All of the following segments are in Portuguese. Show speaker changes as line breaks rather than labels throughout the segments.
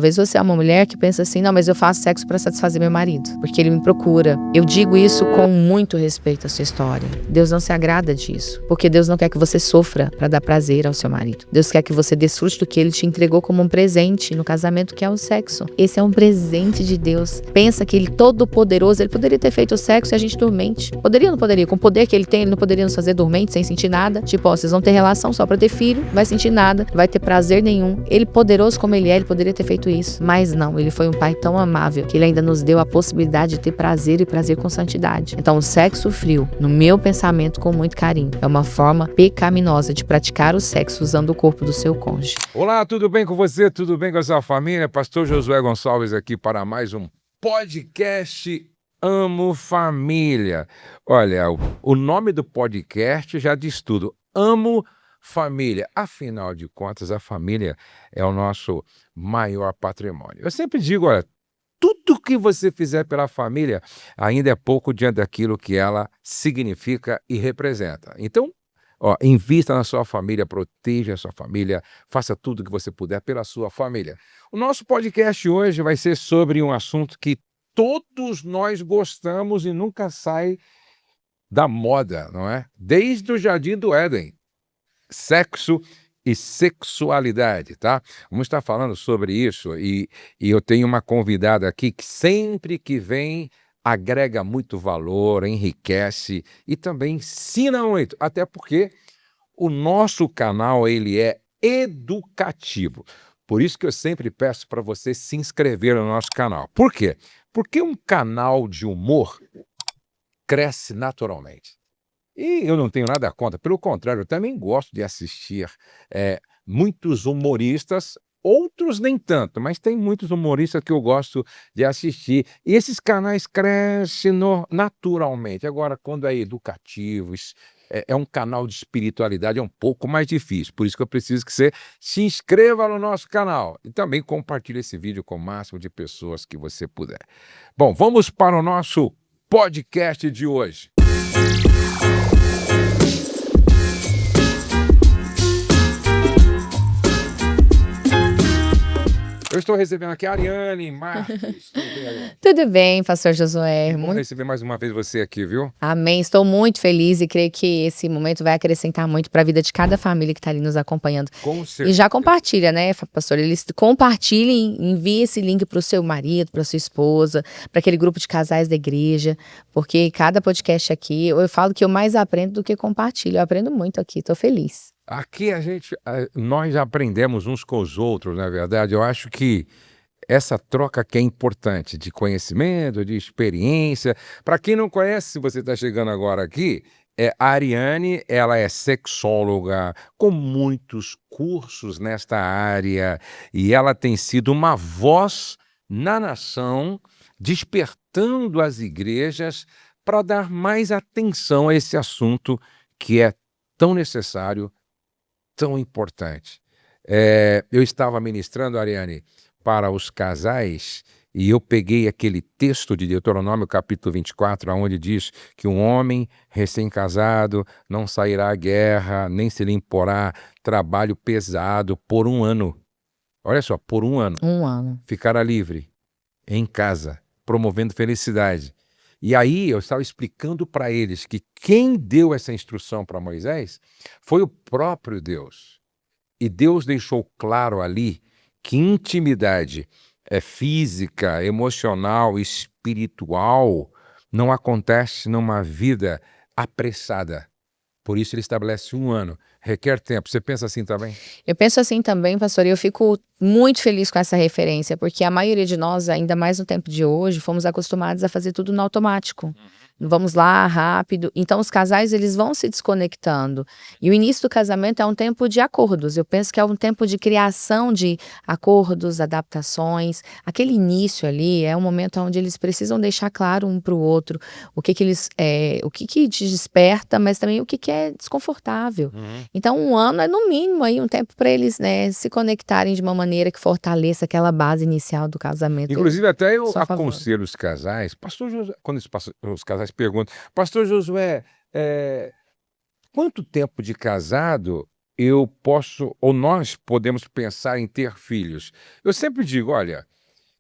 Talvez você é uma mulher que pensa assim, não, mas eu faço sexo para satisfazer meu marido, porque ele me procura. Eu digo isso com muito respeito à sua história. Deus não se agrada disso, porque Deus não quer que você sofra para dar prazer ao seu marido. Deus quer que você desfrute do que ele te entregou como um presente no casamento, que é o sexo. Esse é um presente de Deus. Pensa que ele todo poderoso, ele poderia ter feito o sexo e a gente dormente. Poderia ou não poderia? Com o poder que ele tem, ele não poderia nos fazer dormente, sem sentir nada. Tipo, ó, vocês vão ter relação só para ter filho, não vai sentir nada, não vai ter prazer nenhum. Ele, poderoso como ele poderia ter feito isso, mas não, ele foi um pai tão amável que ele ainda nos deu a possibilidade de ter prazer e prazer com santidade. Então o sexo frio, no meu pensamento com muito carinho, é uma forma pecaminosa de praticar o sexo usando o corpo do seu cônjuge.
Olá, tudo bem com você? Tudo bem com a sua família? Pastor Josué Gonçalves aqui para mais um podcast Amo Família. Olha, o nome do podcast já diz tudo, Amo Família. Afinal de contas, a família é o nosso maior patrimônio. Eu sempre digo, olha, tudo que você fizer pela família ainda é pouco diante daquilo que ela significa e representa. Então, invista na sua família, proteja a sua família, faça tudo que você puder pela sua família. O nosso podcast hoje vai ser sobre um assunto que todos nós gostamos e nunca sai da moda, não é? Desde o Jardim do Éden. Sexo e sexualidade, tá? Vamos estar falando sobre isso e eu tenho uma convidada aqui que sempre que vem agrega muito valor, enriquece e também ensina muito, até porque o nosso canal ele é educativo. Por isso que eu sempre peço para você se inscrever no nosso canal. Por quê? Porque um canal de humor cresce naturalmente. E eu não tenho nada contra, pelo contrário, eu também gosto de assistir muitos humoristas, outros nem tanto, mas tem muitos humoristas que eu gosto de assistir. E esses canais crescem naturalmente. Agora, quando é educativo, é um canal de espiritualidade, é um pouco mais difícil. Por isso que eu preciso que você se inscreva no nosso canal e também compartilhe esse vídeo com o máximo de pessoas que você puder. Bom, vamos para o nosso podcast de hoje. Eu estou recebendo aqui a Ariane Marques.
Tudo bem, pastor Josué?
Vamos receber mais uma vez você aqui, viu?
Amém, estou muito feliz e creio que esse momento vai acrescentar muito para a vida de cada família que está ali nos acompanhando.
Com certeza.
E já compartilha, né, pastor? Eles compartilhem, envie esse link para o seu marido, para sua esposa, para aquele grupo de casais da igreja, porque cada podcast aqui, eu falo que eu mais aprendo do que compartilho. Eu aprendo muito aqui, estou feliz.
Aqui nós aprendemos uns com os outros, na verdade. Eu acho que essa troca que é importante de conhecimento, de experiência. Para quem não conhece, se você está chegando agora aqui, a Ariane, ela é sexóloga com muitos cursos nesta área e ela tem sido uma voz na nação, despertando as igrejas para dar mais atenção a esse assunto que é tão necessário, tão importante. Eu estava ministrando, Ariane, para os casais, e eu peguei aquele texto de Deuteronômio capítulo 24, onde diz que um homem recém-casado não sairá à guerra, nem se lhe imporá trabalho pesado por 1 ano. Olha só, por 1 ano.
1 ano.
Ficará livre, em casa, promovendo felicidade. E aí eu estava explicando para eles que quem deu essa instrução para Moisés foi o próprio Deus. E Deus deixou claro ali que intimidade física, emocional, espiritual não acontece numa vida apressada. Por isso ele estabelece 1 ano. Requer tempo. Você pensa assim também?
Eu penso assim também, pastor, e eu fico muito feliz com essa referência, porque a maioria de nós, ainda mais no tempo de hoje, fomos acostumados a fazer tudo no automático. Vamos lá, rápido. Então, os casais, eles vão se desconectando. E o início do casamento é um tempo de acordos. Eu penso que é um tempo de criação de acordos, adaptações. Aquele início ali é um momento onde eles precisam deixar claro um para o outro o que te desperta, mas também o que é desconfortável. Então, 1 ano é no mínimo aí um tempo para eles, né, se conectarem de uma maneira que fortaleça aquela base inicial do casamento.
Inclusive, até eu
sou a favor.
aconselho os casais, pastor Josué, quando os casais perguntam, pastor Josué, quanto tempo de casado eu posso, ou nós podemos pensar em ter filhos. Eu sempre digo, olha,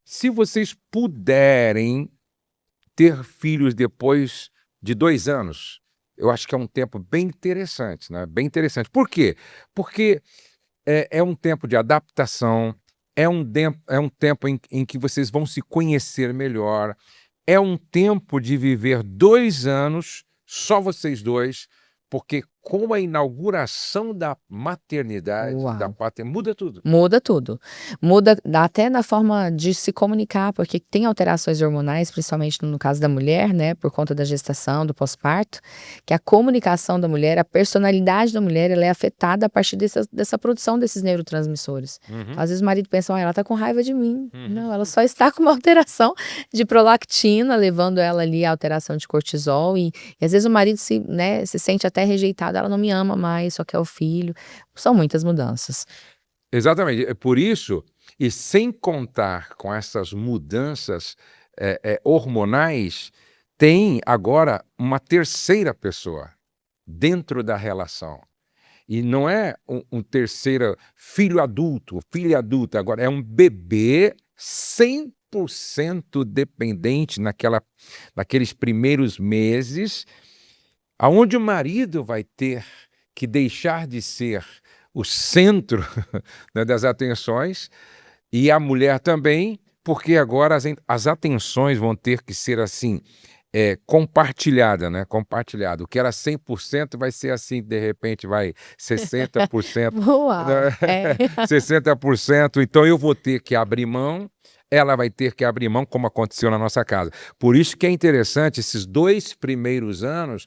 se vocês puderem ter filhos depois de 2 anos, eu acho que é um tempo bem interessante, né? Bem interessante. Por quê? Porque é um tempo de adaptação, é um tempo em que vocês vão se conhecer melhor, é um tempo de viver 2 anos, só vocês dois, porque com a inauguração da maternidade, da
Uau!
paternidade, muda tudo.
Muda tudo. Muda até na forma de se comunicar, porque tem alterações hormonais, principalmente no caso da mulher, né, por conta da gestação, do pós-parto, que a comunicação da mulher, a personalidade da mulher, ela é afetada a partir dessa produção desses neurotransmissores. Então, às vezes o marido pensa, ela tá com raiva de mim. Não, ela só está com uma alteração de prolactina, levando ela ali à alteração de cortisol, e às vezes o marido se sente até rejeitado, ela não me ama mais, só quer o filho. São muitas mudanças.
Exatamente. É por isso, e sem contar com essas mudanças hormonais, tem agora uma terceira pessoa dentro da relação. E não é um terceiro filho adulto, filha adulta, agora é um bebê 100% dependente naqueles primeiros meses, aonde o marido vai ter que deixar de ser o centro né, das atenções, e a mulher também, porque agora as atenções vão ter que ser assim, compartilhada, né? Compartilhado. O que era 100% vai ser assim, de repente vai 60%.
Uau!
Né? 60%. Então eu vou ter que abrir mão, ela vai ter que abrir mão, como aconteceu na nossa casa. Por isso que é interessante esses 2 primeiros anos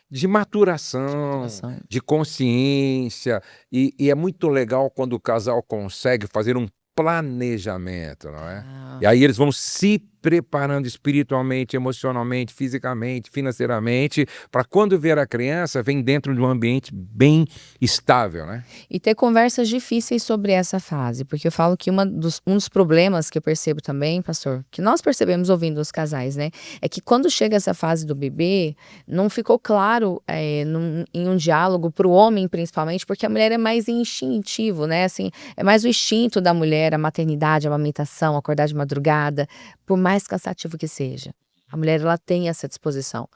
de maturação, de consciência, e é muito legal quando o casal consegue fazer um planejamento, não é? E aí eles vão se preparando espiritualmente, emocionalmente, fisicamente, financeiramente, para quando ver a criança, vem dentro de um ambiente bem estável, né?
E ter conversas difíceis sobre essa fase, porque eu falo que um dos problemas que eu percebo também, pastor, que nós percebemos ouvindo os casais, né, é que quando chega essa fase do bebê, não ficou claro em um diálogo para o homem, principalmente, porque a mulher é mais instintivo, né, assim, é mais o instinto da mulher, a maternidade, a amamentação, acordar de madrugada, por mais cansativo que seja. A mulher, ela tem essa disposição.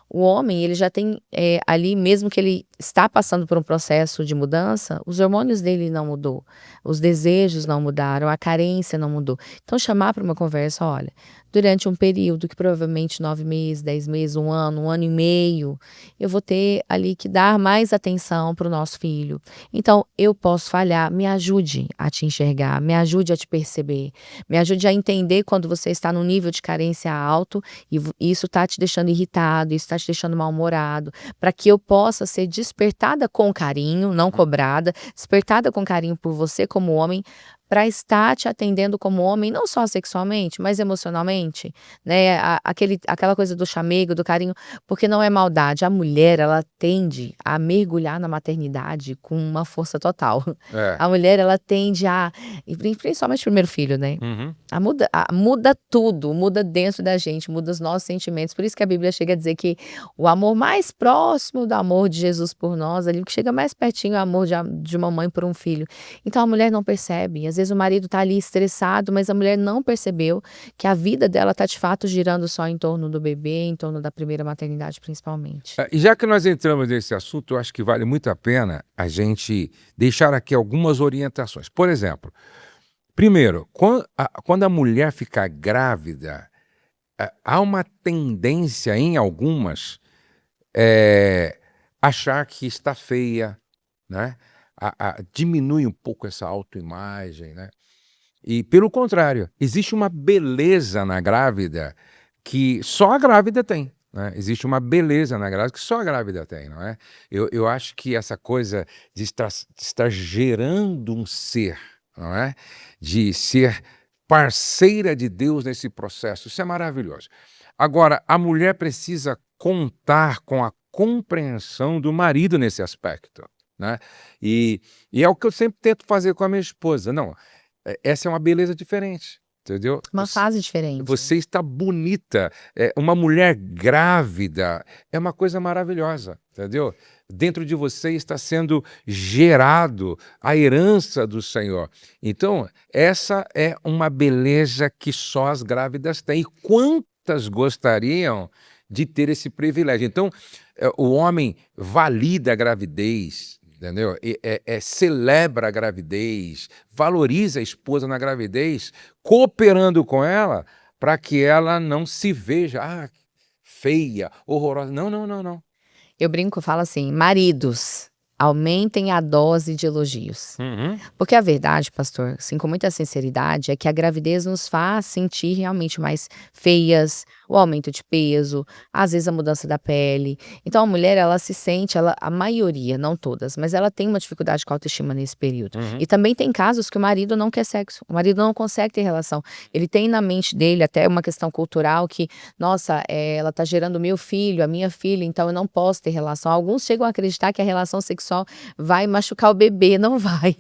O homem, ele já tem ali, mesmo que ele está passando por um processo de mudança, os hormônios dele não mudou, os desejos não mudaram, a carência não mudou. Então, chamar para uma conversa, olha, durante um período que provavelmente 9 meses, 10 meses, 1 ano e meio, eu vou ter ali que dar mais atenção para o nosso filho. Então, eu posso falhar, me ajude a te enxergar, me ajude a te perceber, me ajude a entender quando você está num nível de carência alto e isso está te deixando irritado, isso está te deixando mal-humorado, para que eu possa ser despertada com carinho, não cobrada, despertada com carinho por você como homem, para estar te atendendo como homem, não só sexualmente, mas emocionalmente, né, aquela coisa do chamego, do carinho, porque não é maldade, a mulher, ela tende a mergulhar na maternidade com uma força total. A mulher, ela tende e principalmente o primeiro filho, né, muda tudo, muda dentro da gente, muda os nossos sentimentos, por isso que a Bíblia chega a dizer que o amor mais próximo do amor de Jesus por nós, ali, o que chega mais pertinho é o amor de uma mãe por um filho. Então a mulher não percebe, às vezes o marido tá ali estressado, mas a mulher não percebeu que a vida dela tá de fato girando só em torno do bebê, em torno da primeira maternidade principalmente.
E já que nós entramos nesse assunto, eu acho que vale muito a pena a gente deixar aqui algumas orientações. Por exemplo, primeiro, quando a mulher ficar grávida, há uma tendência em algumas achar que está feia, né? Diminui um pouco essa autoimagem, né? E pelo contrário, existe uma beleza na grávida que só a grávida tem, né? Existe uma beleza na grávida que só a grávida tem, não é? Eu acho que essa coisa de estar gerando um ser, não é? De ser parceira de Deus nesse processo, isso é maravilhoso. Agora, a mulher precisa contar com a compreensão do marido nesse aspecto, né? E é o que eu sempre tento fazer com a minha esposa. Não, essa é uma beleza diferente, entendeu?
Uma fase diferente.
Você está bonita. Uma mulher grávida é uma coisa maravilhosa, entendeu? dentro de você está sendo gerado a herança do Senhor. Então, essa é uma beleza que só as grávidas têm. E quantas gostariam de ter esse privilégio? Então, o homem valida a gravidez, entendeu? Celebra a gravidez, valoriza a esposa na gravidez, cooperando com ela para que ela não se veja feia, horrorosa. Não, não, não, não.
Eu brinco, falo assim, maridos, aumentem a dose de elogios. Porque a verdade, pastor, assim, com muita sinceridade, é que a gravidez nos faz sentir realmente mais feias, o aumento de peso, às vezes a mudança da pele. Então a mulher, ela se sente, a maioria, não todas, mas ela tem uma dificuldade com a autoestima nesse período. E também tem casos que o marido não quer sexo, o marido não consegue ter relação. Ele tem na mente dele até uma questão cultural que, nossa, ela tá gerando meu filho, a minha filha, então eu não posso ter relação. Alguns chegam a acreditar que a relação sexual vai machucar o bebê, não vai.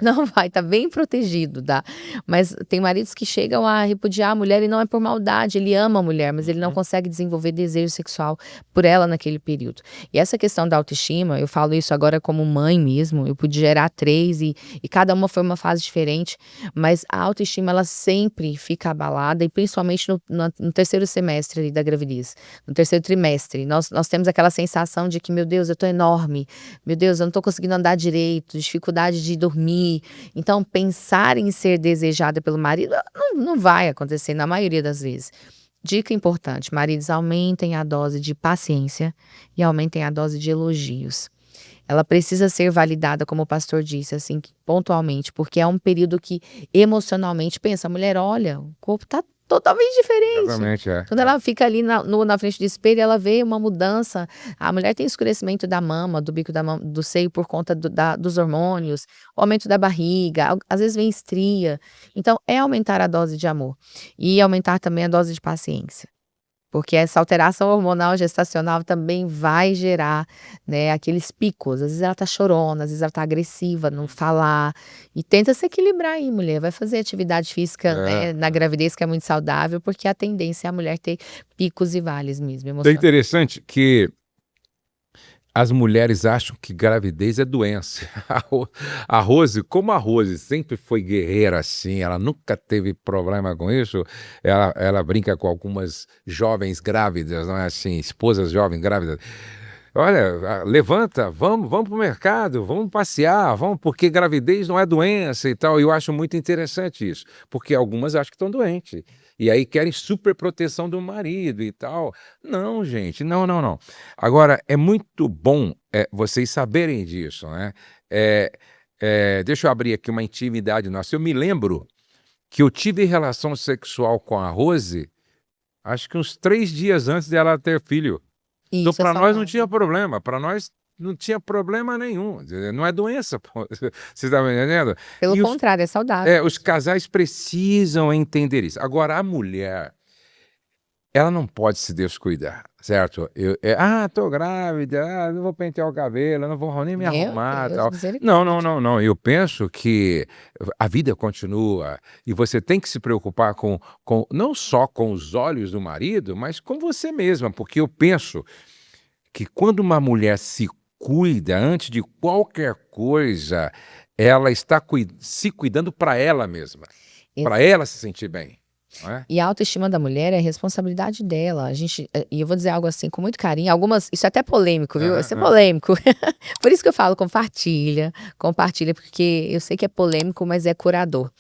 Não vai, tá bem protegido, tá? Mas tem maridos que chegam a repudiar a mulher e não é por maldade, ele ama a mulher, mas ele não consegue desenvolver desejo sexual por ela naquele período. E essa questão da autoestima, eu falo isso agora como mãe mesmo, eu pude gerar 3 e cada uma foi uma fase diferente, mas a autoestima, ela sempre fica abalada, e principalmente no terceiro semestre ali da gravidez, no terceiro trimestre, nós temos aquela sensação de que, meu Deus, eu tô enorme, meu Deus, eu não tô conseguindo andar direito, dificuldade de dormir. Então, pensar em ser desejada pelo marido não vai acontecer na maioria das vezes. Dica importante, maridos, aumentem a dose de paciência e aumentem a dose de elogios. Ela precisa ser validada, como o pastor disse, assim, pontualmente, porque é um período que emocionalmente, pensa, a mulher, olha, o corpo tá totalmente diferente.
Exatamente,
Quando ela fica ali na frente do espelho, ela vê uma mudança. A mulher tem escurecimento da mama, do bico da mama, do seio por conta dos hormônios, o aumento da barriga, às vezes vem estria. Então, é aumentar a dose de amor e aumentar também a dose de paciência. Porque essa alteração hormonal gestacional também vai gerar, né, aqueles picos. Às vezes ela tá chorona, às vezes ela tá agressiva, não falar. E tenta se equilibrar aí, mulher. Vai fazer atividade física, né, na gravidez, que é muito saudável, porque a tendência é a mulher ter picos e vales mesmo,
É
emocionais.
interessante que as mulheres acham que gravidez é doença. A Rose, como a Rose sempre foi guerreira assim, ela nunca teve problema com isso, ela brinca com algumas jovens grávidas, não é assim, esposas jovens grávidas. Olha, levanta, vamos pro mercado, vamos passear, porque gravidez não é doença e tal. E eu acho muito interessante isso, porque algumas acham que estão doentes. E aí querem super proteção do marido e tal. Não, gente, não, não, não. Agora, é muito bom vocês saberem disso, né? Deixa eu abrir aqui uma intimidade nossa. Eu me lembro que eu tive relação sexual com a Rose, acho que uns 3 dias antes dela ter filho. Então,
Isso é
para nós não
saudável.
tinha problema, para nós não tinha problema nenhum, não é doença, pô. Você está me entendendo?
Pelo
E
contrário, é saudável.
os casais precisam entender isso. Agora, a mulher, ela não pode se descuidar, certo? Tô grávida, não vou pentear o cabelo, não vou nem me
Meu
arrumar,
Deus,
tal. Não, não,
misericórdia.
não, não. Eu penso que a vida continua e você tem que se preocupar com não só com os olhos do marido, mas com você mesma, porque eu penso que quando uma mulher se cuida antes de qualquer coisa, ela está se cuidando para ela mesma, para ela se sentir bem, não é?
E a autoestima da mulher é responsabilidade dela. E eu vou dizer algo assim com muito carinho. Isso é até polêmico, viu? Vai ser polêmico. Por isso que eu falo, compartilha, porque eu sei que é polêmico, mas é curador.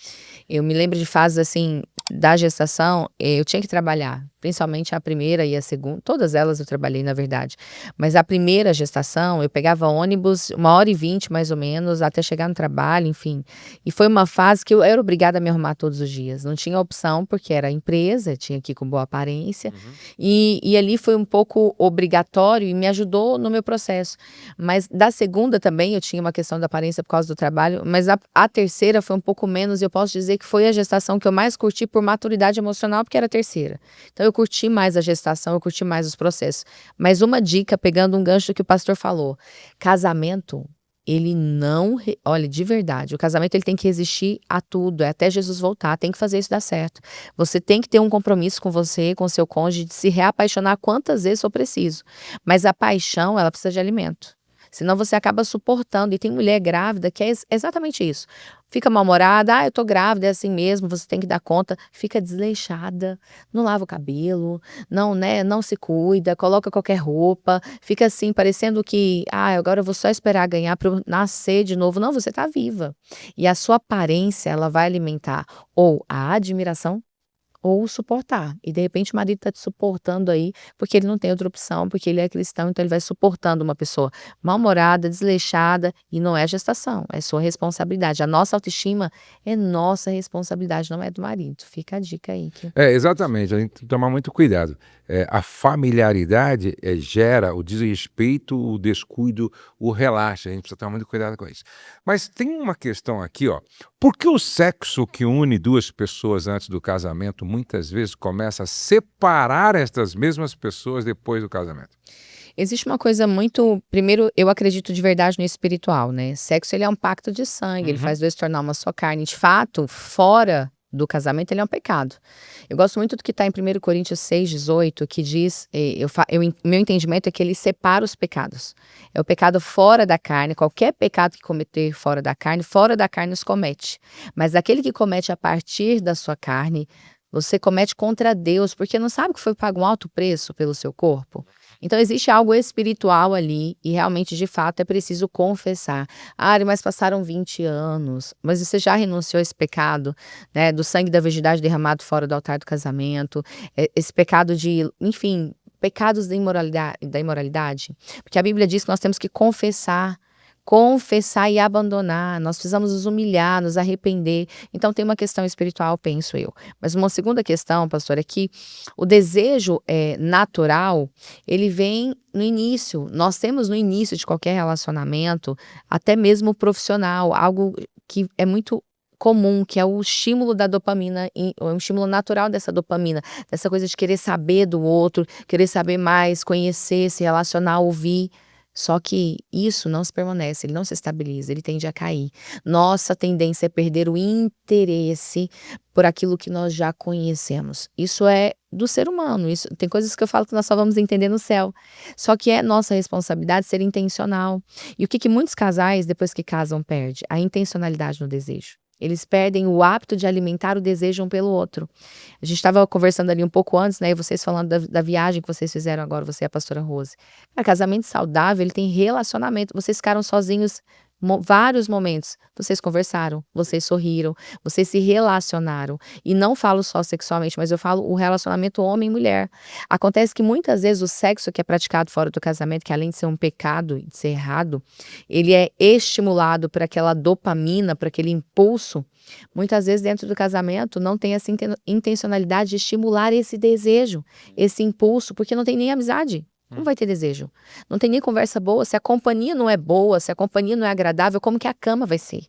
Eu me lembro de fases assim, da gestação, eu tinha que trabalhar, principalmente a primeira e a segunda, todas elas eu trabalhei, na verdade. Mas a primeira gestação, eu pegava ônibus 1h20 mais ou menos, até chegar no trabalho, enfim. E foi uma fase que eu era obrigada a me arrumar todos os dias. Não tinha opção, porque era empresa, tinha que ir com boa aparência. E ali foi um pouco obrigatório e me ajudou no meu processo. Mas da segunda também eu tinha uma questão da aparência por causa do trabalho, mas a terceira foi um pouco menos, e eu posso dizer que foi a gestação que eu mais curti por maturidade emocional, porque era a terceira. Então eu curti mais a gestação, eu curti mais os processos. Mas uma dica, pegando um gancho do que o pastor falou, casamento, ele não, olha, de verdade, o casamento ele tem que resistir a tudo, até Jesus voltar, tem que fazer isso dar certo. Você tem que ter um compromisso com você, com seu cônjuge, de se reapaixonar quantas vezes for preciso. Mas a paixão, ela precisa de alimento. Senão você acaba suportando. E tem mulher grávida que é exatamente isso. Fica mal-humorada, eu tô grávida, é assim mesmo, você tem que dar conta. Fica desleixada, não lava o cabelo, não, né, não se cuida, coloca qualquer roupa, fica assim, parecendo que, agora eu vou só esperar ganhar para eu nascer de novo. Não, você tá viva. E a sua aparência, ela vai alimentar ou a admiração ou suportar. E de repente o marido está te suportando aí, porque ele não tem outra opção, porque ele é cristão, então ele vai suportando uma pessoa mal-humorada, desleixada, e não é gestação, é sua responsabilidade. A nossa autoestima é nossa responsabilidade, não é do marido. Fica a dica aí.
Exatamente, a gente tem que tomar muito cuidado. A familiaridade gera o desrespeito, o descuido, o relaxa. A gente precisa tomar muito cuidado com isso. Mas tem uma questão aqui, ó. Por que o sexo que une duas pessoas antes do casamento muitas vezes começa a separar estas mesmas pessoas depois do casamento?
Existe uma coisa muito. Primeiro, eu acredito de verdade no espiritual, né? Sexo, ele é um pacto de sangue, ele faz dois tornar uma só carne. De fato, fora do casamento, ele é um pecado. Eu gosto muito do que está em 1 Coríntios 6,18, que diz, meu entendimento é que ele separa os pecados. É o pecado fora da carne, qualquer pecado que cometer fora da carne os comete. Mas aquele que comete a partir da sua carne, você comete contra Deus, porque não sabe que foi pago um alto preço pelo seu corpo. Então existe algo espiritual ali e realmente, de fato, é preciso confessar. Mas passaram 20 anos, mas você já renunciou a esse pecado, né, do sangue da virgindade derramado fora do altar do casamento, esse pecado de, enfim, pecados da imoralidade? Porque a Bíblia diz que nós temos que confessar e abandonar, nós precisamos nos humilhar, nos arrepender. Então tem uma questão espiritual, penso eu. Mas uma segunda questão, pastor, é que o desejo natural, ele vem no início. Nós temos no início de qualquer relacionamento, até mesmo profissional, algo que é muito comum, que é o estímulo da dopamina, um estímulo natural dessa dopamina, dessa coisa de querer saber do outro, querer saber mais, conhecer, se relacionar, ouvir. Só que isso não se permanece, ele não se estabiliza, ele tende a cair. Nossa tendência é perder o interesse por aquilo que nós já conhecemos. Isso é do ser humano, tem coisas que eu falo que nós só vamos entender no céu. Só que é nossa responsabilidade ser intencional. E o que muitos casais, depois que casam, perdem? A intencionalidade no desejo. Eles perdem o hábito de alimentar o desejo um pelo outro. A gente estava conversando ali um pouco antes, né? E vocês falando da viagem que vocês fizeram agora, você e a pastora Rose. Casamento saudável, ele tem relacionamento. Vocês ficaram sozinhos vários momentos. Vocês conversaram, vocês sorriram, vocês se relacionaram. E não falo só sexualmente, mas eu falo o relacionamento homem e mulher. Acontece que muitas vezes o sexo que é praticado fora do casamento, que além de ser um pecado e de ser errado, ele é estimulado por aquela dopamina, por aquele impulso. Muitas vezes dentro do casamento não tem essa intencionalidade de estimular esse desejo, esse impulso, porque não tem nem amizade. Não vai ter desejo. Não tem nem conversa boa. Se a companhia não é boa, se a companhia não é agradável, como que a cama vai ser?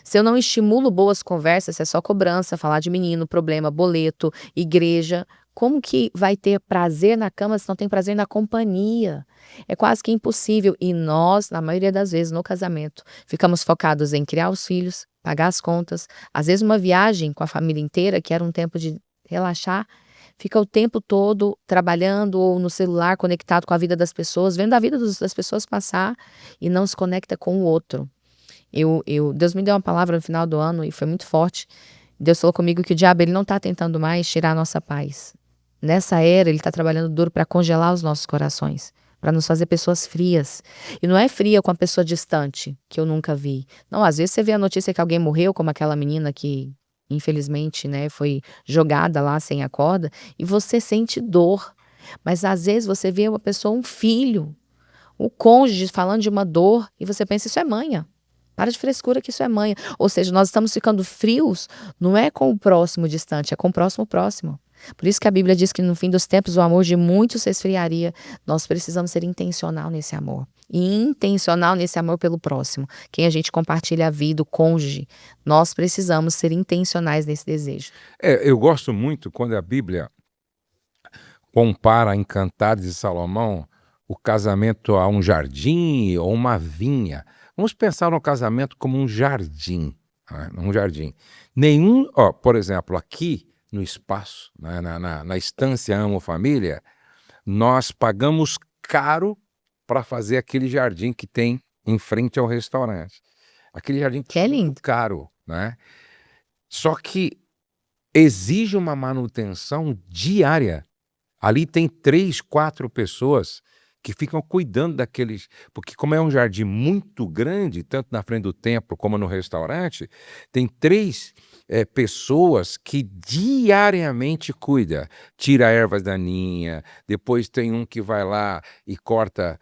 Se eu não estimulo boas conversas, se é só cobrança, falar de menino, problema, boleto, igreja, como que vai ter prazer na cama se não tem prazer na companhia? É quase que impossível. E nós, na maioria das vezes, no casamento, ficamos focados em criar os filhos, pagar as contas. Às vezes uma viagem com a família inteira, que era um tempo de relaxar, fica o tempo todo trabalhando ou no celular, conectado com a vida das pessoas, vendo a vida das pessoas passar e não se conecta com o outro. Deus me deu uma palavra no final do ano e foi muito forte. Deus falou comigo que o diabo ele não está tentando mais tirar a nossa paz. Nessa era, ele está trabalhando duro para congelar os nossos corações, para nos fazer pessoas frias. E não é fria com a pessoa distante, que eu nunca vi. Não, às vezes você vê a notícia que alguém morreu, como aquela menina que infelizmente, né, foi jogada lá sem a corda, e você sente dor. Mas às vezes você vê uma pessoa, um filho, o cônjuge falando de uma dor, e você pensa, isso é manha. Para de frescura que isso é manha. Ou seja, nós estamos ficando frios, não é com o próximo distante, é com o próximo. Por isso que a Bíblia diz que no fim dos tempos o amor de muitos se esfriaria. Nós precisamos ser intencional nesse amor. E intencional nesse amor pelo próximo. Quem a gente compartilha a vida, o cônjuge. Nós precisamos ser intencionais nesse desejo.
Eu gosto muito quando a Bíblia compara em Cantares de Salomão o casamento a um jardim ou uma vinha. Vamos pensar no casamento como um jardim. Né? Um jardim. Por exemplo, aqui no espaço, na estância Amo Família, nós pagamos caro para fazer aquele jardim que tem em frente ao restaurante. Aquele jardim
Que é lindo.
muito caro, né? Só que exige uma manutenção diária. Ali tem 3, 4 pessoas que ficam cuidando daqueles... Porque como é um jardim muito grande, tanto na frente do templo como no restaurante, tem 3 pessoas que diariamente cuidam. Tira ervas daninhas, depois tem um que vai lá e corta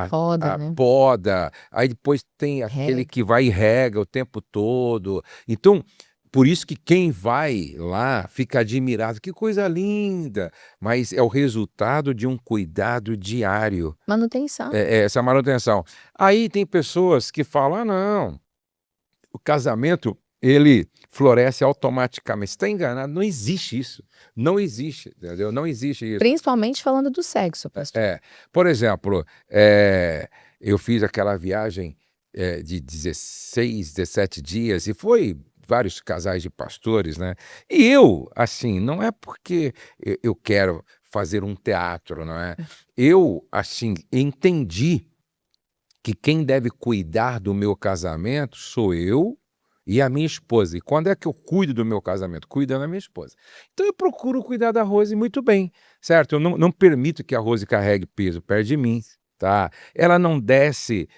Roda,
a
né?
poda, aí depois tem aquele
Rega.
que vai e rega o tempo todo. Então... Por isso que quem vai lá fica admirado. Que coisa linda! Mas é o resultado de um cuidado diário,
Manutenção.
essa manutenção. Aí tem pessoas que falam, não, o casamento, ele floresce automaticamente. Você está enganado, não existe isso. Não existe, entendeu? Não existe isso.
Principalmente falando do sexo, pastor.
Por exemplo, eu fiz aquela viagem de 16, 17 dias e foi... vários casais de pastores, né? E eu, assim, não é porque eu quero fazer um teatro, não é? Eu, assim, entendi que quem deve cuidar do meu casamento sou eu e a minha esposa. E quando é que eu cuido do meu casamento? Cuidando da minha esposa. Então eu procuro cuidar da Rose muito bem, certo? Eu não permito que a Rose carregue peso perto de mim. Tá? Ela não desce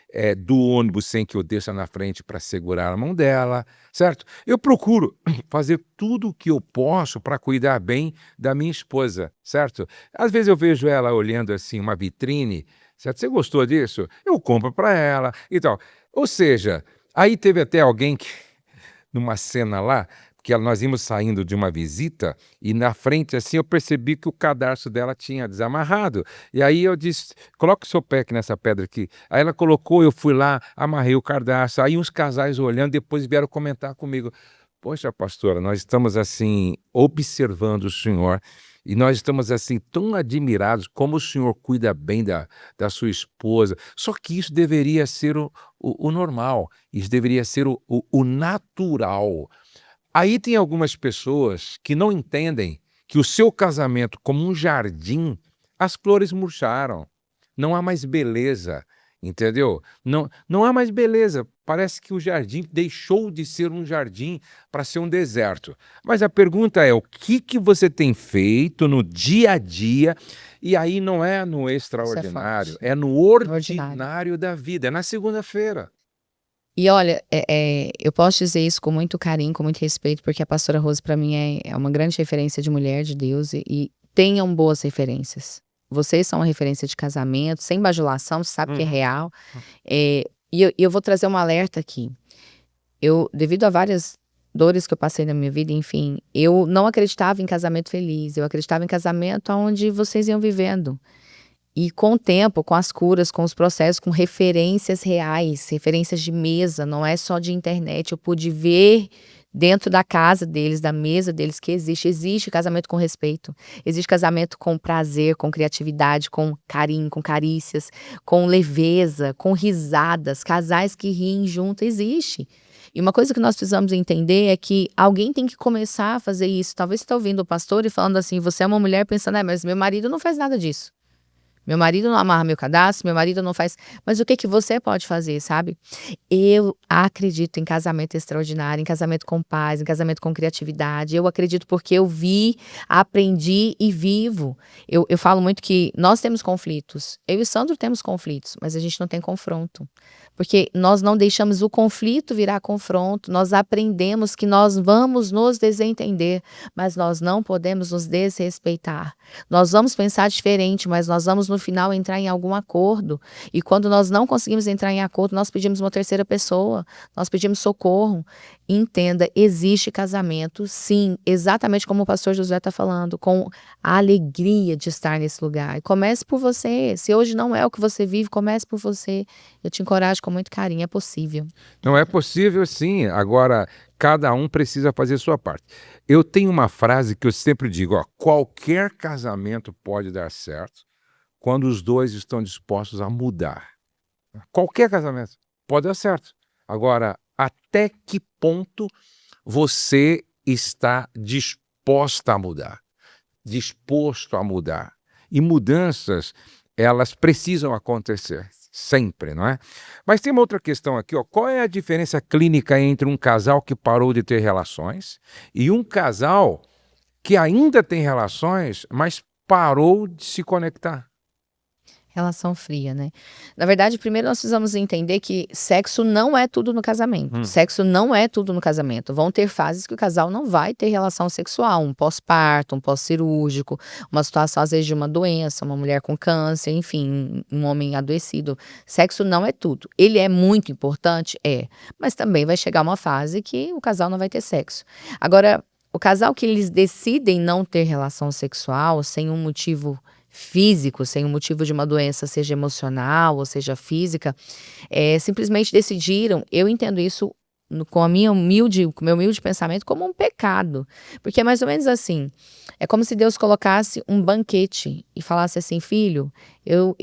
do ônibus sem que eu desça na frente para segurar a mão dela, certo? Eu procuro fazer tudo o que eu posso para cuidar bem da minha esposa, certo? Às vezes eu vejo ela olhando assim uma vitrine, certo? Você gostou disso? Eu compro para ela e tal. Ou seja, aí teve até alguém que, numa cena lá, que nós íamos saindo de uma visita e na frente assim eu percebi que o cadarço dela tinha desamarrado. E aí eu disse, coloca o seu pé aqui nessa pedra aqui. Aí ela colocou, eu fui lá, amarrei o cadarço. Aí uns casais olhando, depois vieram comentar comigo. Poxa, pastora, nós estamos assim observando o senhor e nós estamos assim tão admirados como o senhor cuida bem da sua esposa. Só que isso deveria ser o normal, isso deveria ser o natural. Aí tem algumas pessoas que não entendem que o seu casamento, como um jardim, as flores murcharam. Não há mais beleza, entendeu? Não há mais beleza. Parece que o jardim deixou de ser um jardim para ser um deserto. Mas a pergunta é, o que você tem feito no dia a dia? E aí não é no extraordinário,
forte.
é no
Ordinário.
ordinário da vida, é na segunda-feira.
E olha, eu posso dizer isso com muito carinho, com muito respeito, porque a pastora Rose para mim é uma grande referência de mulher de Deus e tenham boas referências. Vocês são uma referência de casamento, sem bajulação, você sabe que é real. E eu vou trazer um alerta aqui. Devido a várias dores que eu passei na minha vida, enfim, eu não acreditava em casamento feliz, eu acreditava em casamento onde vocês iam vivendo. E com o tempo, com as curas, com os processos, com referências reais, referências de mesa, não é só de internet. Eu pude ver dentro da casa deles, da mesa deles, que existe casamento com respeito. Existe casamento com prazer, com criatividade, com carinho, com carícias, com leveza, com risadas, casais que riem junto, existe. E uma coisa que nós precisamos entender é que alguém tem que começar a fazer isso. Talvez você está ouvindo o pastor e falando assim, você é uma mulher pensando, mas meu marido não faz nada disso. Meu marido não amarra meu cadastro, meu marido não faz... Mas o que você pode fazer, sabe? Eu acredito em casamento extraordinário, em casamento com paz, em casamento com criatividade. Eu acredito porque eu vi, aprendi e vivo. Eu falo muito que nós temos conflitos. Eu e o Sandro temos conflitos, mas a gente não tem confronto. Porque nós não deixamos o conflito virar confronto. Nós aprendemos que nós vamos nos desentender, mas nós não podemos nos desrespeitar. Nós vamos pensar diferente, mas nós vamos no final entrar em algum acordo. E quando nós não conseguimos entrar em acordo, nós pedimos uma terceira pessoa, nós pedimos socorro. Entenda, existe casamento, sim, exatamente como o pastor Josué está falando, com a alegria de estar nesse lugar. E comece por você. Se hoje não é o que você vive, comece por você. Eu te encorajo com muito carinho, é possível.
Não é possível, sim. Agora, cada um precisa fazer sua parte. Eu tenho uma frase que eu sempre digo, ó, qualquer casamento pode dar certo quando os dois estão dispostos a mudar. Qualquer casamento pode dar certo. Agora, até que ponto você está disposta a mudar? Disposto a mudar? E mudanças elas precisam acontecer, sempre, não é? Mas tem uma outra questão aqui, ó. Qual é a diferença clínica entre um casal que parou de ter relações e um casal que ainda tem relações, mas parou de se conectar?
Relação fria, né. Na verdade, primeiro nós precisamos entender que sexo não é tudo no casamento. Sexo não é tudo no casamento. Vão ter fases que o casal não vai ter relação sexual, um pós-parto, um pós-cirúrgico, uma situação às vezes de uma doença, uma mulher com câncer, enfim, um homem adoecido. Sexo não é tudo. Ele é muito importante? É, mas também vai chegar uma fase que o casal não vai ter sexo. Agora, o casal que eles decidem não ter relação sexual sem um motivo físico, sem um motivo de uma doença, seja emocional ou seja física, simplesmente decidiram. Eu entendo isso com com o meu humilde pensamento como um pecado, porque é mais ou menos assim, é como se Deus colocasse um banquete e falasse assim: filho, eu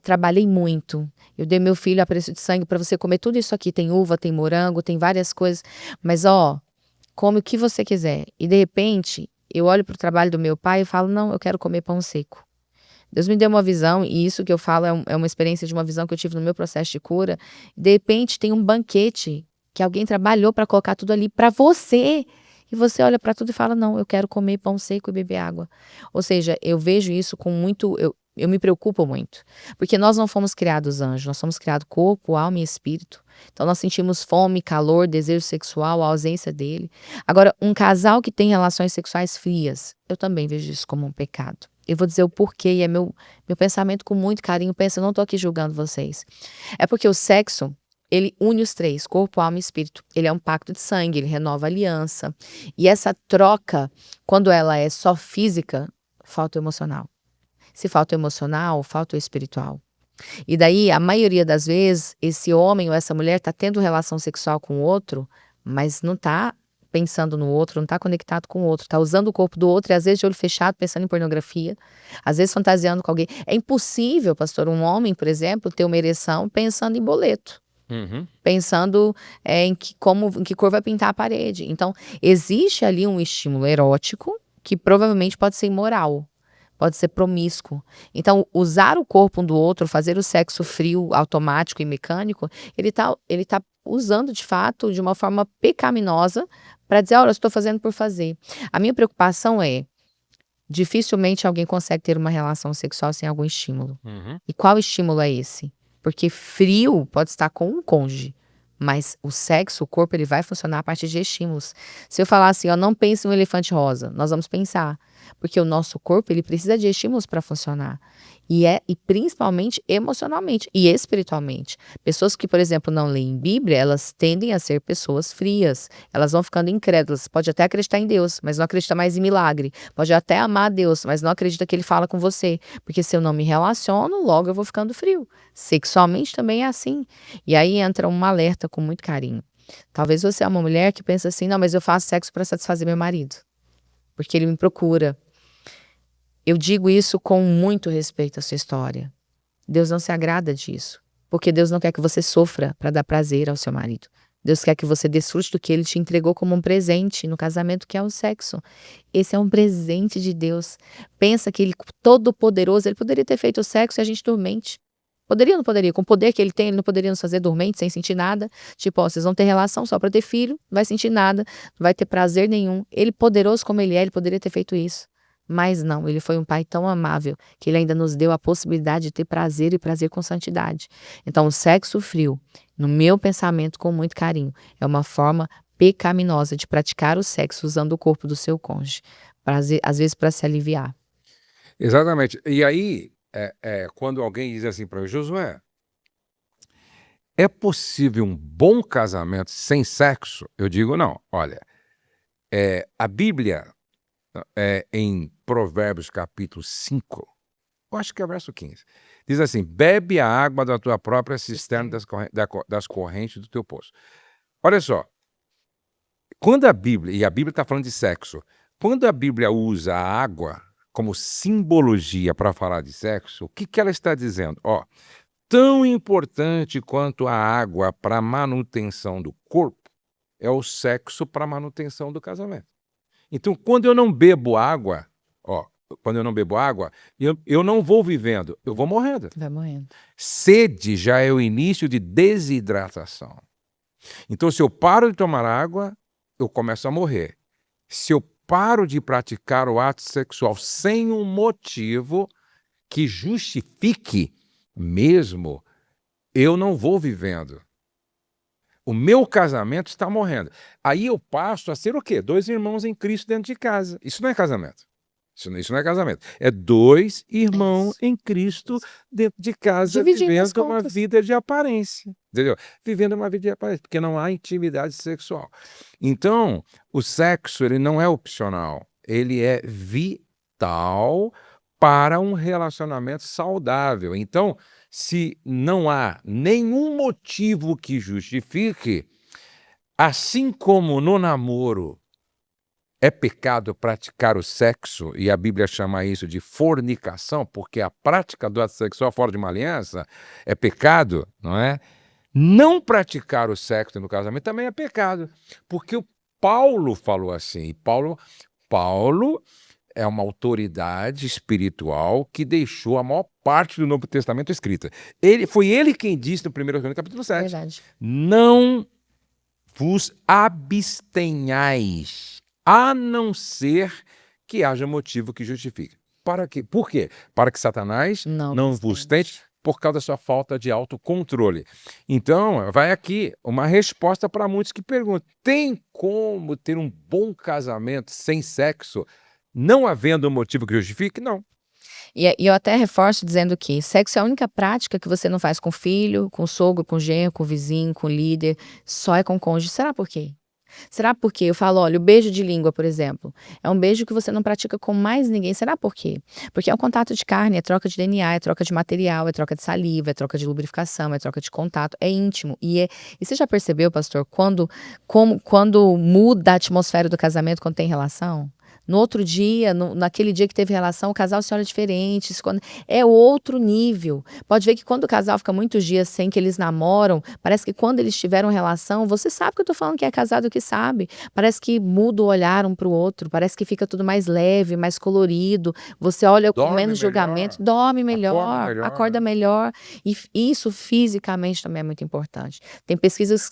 trabalhei muito, eu dei meu filho a preço de sangue para você comer tudo isso aqui, tem uva, tem morango, tem várias coisas, mas ó, come o que você quiser. E de repente, eu olho para o trabalho do meu pai e falo: não, eu quero comer pão seco. Deus me deu uma visão, e isso que eu falo é uma experiência de uma visão que eu tive no meu processo de cura. De repente, tem um banquete que alguém trabalhou para colocar tudo ali para você. E você olha para tudo e fala: não, eu quero comer pão seco e beber água. Ou seja, eu vejo isso com muito. Eu me preocupo muito. Porque nós não fomos criados anjos, nós somos criados corpo, alma e espírito. Então nós sentimos fome, calor, desejo sexual, a ausência dele. Agora, um casal que tem relações sexuais frias, eu também vejo isso como um pecado. Eu vou dizer o porquê, e é meu pensamento com muito carinho. Pensa, eu não tô aqui julgando vocês. É porque o sexo, ele une os três, corpo, alma e espírito. Ele é um pacto de sangue, ele renova a aliança. E essa troca, quando ela é só física, falta o emocional. Se falta o emocional, falta o espiritual. E daí, a maioria das vezes, esse homem ou essa mulher tá tendo relação sexual com o outro, mas não tá pensando no outro, não tá conectado com o outro, tá usando o corpo do outro e às vezes de olho fechado pensando em pornografia, às vezes fantasiando com alguém. É impossível, pastor, um homem, por exemplo, ter uma ereção pensando em boleto. Pensando em que cor vai pintar a parede. Então, existe ali um estímulo erótico que provavelmente pode ser imoral, pode ser promíscuo. Então, usar o corpo um do outro, fazer o sexo frio, automático e mecânico, ele tá usando de fato de uma forma pecaminosa para dizer: olha, eu estou fazendo por fazer. A minha preocupação é, dificilmente alguém consegue ter uma relação sexual sem algum estímulo. E qual estímulo é esse? Porque frio pode estar com um cônjuge, mas o sexo, o corpo, ele vai funcionar a partir de estímulos. Se eu falar assim, ó, não pense em um elefante rosa, nós vamos pensar. Porque o nosso corpo, ele precisa de estímulos para funcionar. E principalmente emocionalmente e espiritualmente. Pessoas que, por exemplo, não leem Bíblia, elas tendem a ser pessoas frias. Elas vão ficando incrédulas. Pode até acreditar em Deus, mas não acredita mais em milagre. Pode até amar a Deus, mas não acredita que Ele fala com você. Porque se eu não me relaciono, logo eu vou ficando frio. Sexualmente também é assim. E aí entra um alerta com muito carinho. Talvez você é uma mulher que pensa assim: não, mas eu faço sexo para satisfazer meu marido, porque ele me procura. Eu digo isso com muito respeito à sua história. Deus não se agrada disso, porque Deus não quer que você sofra para dar prazer ao seu marido. Deus quer que você desfrute do que Ele te entregou como um presente no casamento, que é o sexo. Esse é um presente de Deus. Pensa que Ele, todo poderoso, Ele poderia ter feito o sexo e a gente dormente. Poderia ou não poderia? Com o poder que Ele tem, Ele não poderia nos fazer dormente, sem sentir nada. Tipo, ó, vocês vão ter relação só para ter filho, não vai sentir nada, não vai ter prazer nenhum. Ele, poderoso como Ele poderia ter feito isso. Mas não, Ele foi um pai tão amável que Ele ainda nos deu a possibilidade de ter prazer e prazer com santidade. Então, o sexo frio, no meu pensamento, com muito carinho, é uma forma pecaminosa de praticar o sexo usando o corpo do seu cônjuge, às vezes para se aliviar.
Exatamente. E aí, quando alguém diz assim para mim: Josué, é possível um bom casamento sem sexo? Eu digo: não. Olha, a Bíblia, em Provérbios capítulo 5, eu acho que é verso 15, diz assim: bebe a água da tua própria cisterna das correntes do teu poço. Olha só, quando a Bíblia, e a Bíblia está falando de sexo, quando a Bíblia usa a água como simbologia para falar de sexo, o que ela está dizendo? Ó, tão importante quanto a água para a manutenção do corpo é o sexo para a manutenção do casamento. Então, quando eu não bebo água, ó, quando eu não bebo água, eu não vou vivendo, eu vou morrendo.
Vai morrendo.
Sede já é o início de desidratação. Então, se eu paro de tomar água, eu começo a morrer. Se eu paro de praticar o ato sexual sem um motivo que justifique mesmo, eu não vou vivendo. O meu casamento está morrendo. Aí eu passo a ser o quê? 2 irmãos em Cristo dentro de casa. Isso não é casamento. Isso não é casamento. É 2 irmãos em Cristo dentro de casa,
Dividindo as
vivendo uma
contas.
vida de aparência. Entendeu? Vivendo uma vida de aparência, porque não há intimidade sexual. Então, o sexo ele não é opcional. Ele é vital para um relacionamento saudável. Então, se não há nenhum motivo que justifique, assim como no namoro é pecado praticar o sexo, e a Bíblia chama isso de fornicação, porque a prática do ato sexual fora de uma aliança é pecado, não é? Não praticar o sexo no casamento também é pecado, porque o Paulo falou assim, e Paulo é uma autoridade espiritual que deixou a maior parte do Novo Testamento escrita. Foi ele quem disse no 1 Coríntios capítulo 7,
Verdade.
não vos abstenhais, a não ser que haja motivo que justifique. Para quê? Por quê? Para que Satanás não vos tente por causa da sua falta de autocontrole. Então, vai aqui uma resposta para muitos que perguntam: tem como ter um bom casamento sem sexo, não havendo um motivo que justifique? Não.
E eu até reforço dizendo que sexo é a única prática que você não faz com o filho, com o sogro, com o genro, com o vizinho, com o líder, só é com o cônjuge. Será por quê? Será por quê? Eu falo, olha, o beijo de língua, por exemplo, é um beijo que você não pratica com mais ninguém. Será por quê? Porque é um contato de carne, é troca de DNA, é troca de material, é troca de saliva, é troca de lubrificação, é troca de contato, é íntimo. E você já percebeu, pastor, quando muda a atmosfera do casamento quando tem relação? No outro dia, naquele dia que teve relação, o casal se olha diferente. É outro nível. Pode ver que quando o casal fica muitos dias sem que eles namoram, parece que quando eles tiveram relação, você sabe que eu tô falando que é casado que sabe. Parece que muda o olhar um pro outro, parece que fica tudo mais leve, mais colorido. Você olha com menos julgamento, dorme melhor, acorda melhor. E isso fisicamente também é muito importante. Tem pesquisas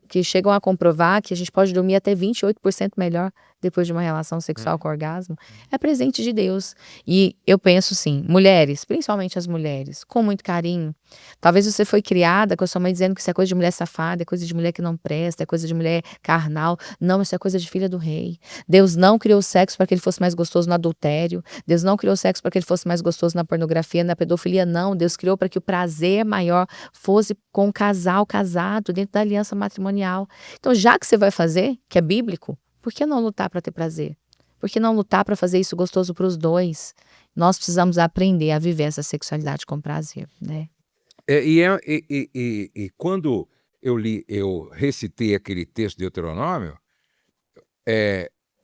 que chegam a comprovar que a gente pode dormir até 28% melhor depois de uma relação sexual com orgasmo, é presente de Deus. E eu penso assim, mulheres, principalmente as mulheres, com muito carinho. Talvez você foi criada com a sua mãe dizendo que isso é coisa de mulher safada, é coisa de mulher que não presta, é coisa de mulher carnal. Não, isso é coisa de filha do rei. Deus não criou o sexo para que ele fosse mais gostoso no adultério. Deus não criou o sexo para que ele fosse mais gostoso na pornografia, na pedofilia, não. Deus criou para que o prazer maior fosse com o casal casado, dentro da aliança matrimonial. Então, já que você vai fazer, que é bíblico, por que não lutar para ter prazer? Por que não lutar para fazer isso gostoso para os dois? Nós precisamos aprender a viver essa sexualidade com prazer, né?
E quando eu recitei aquele texto de Deuteronômio,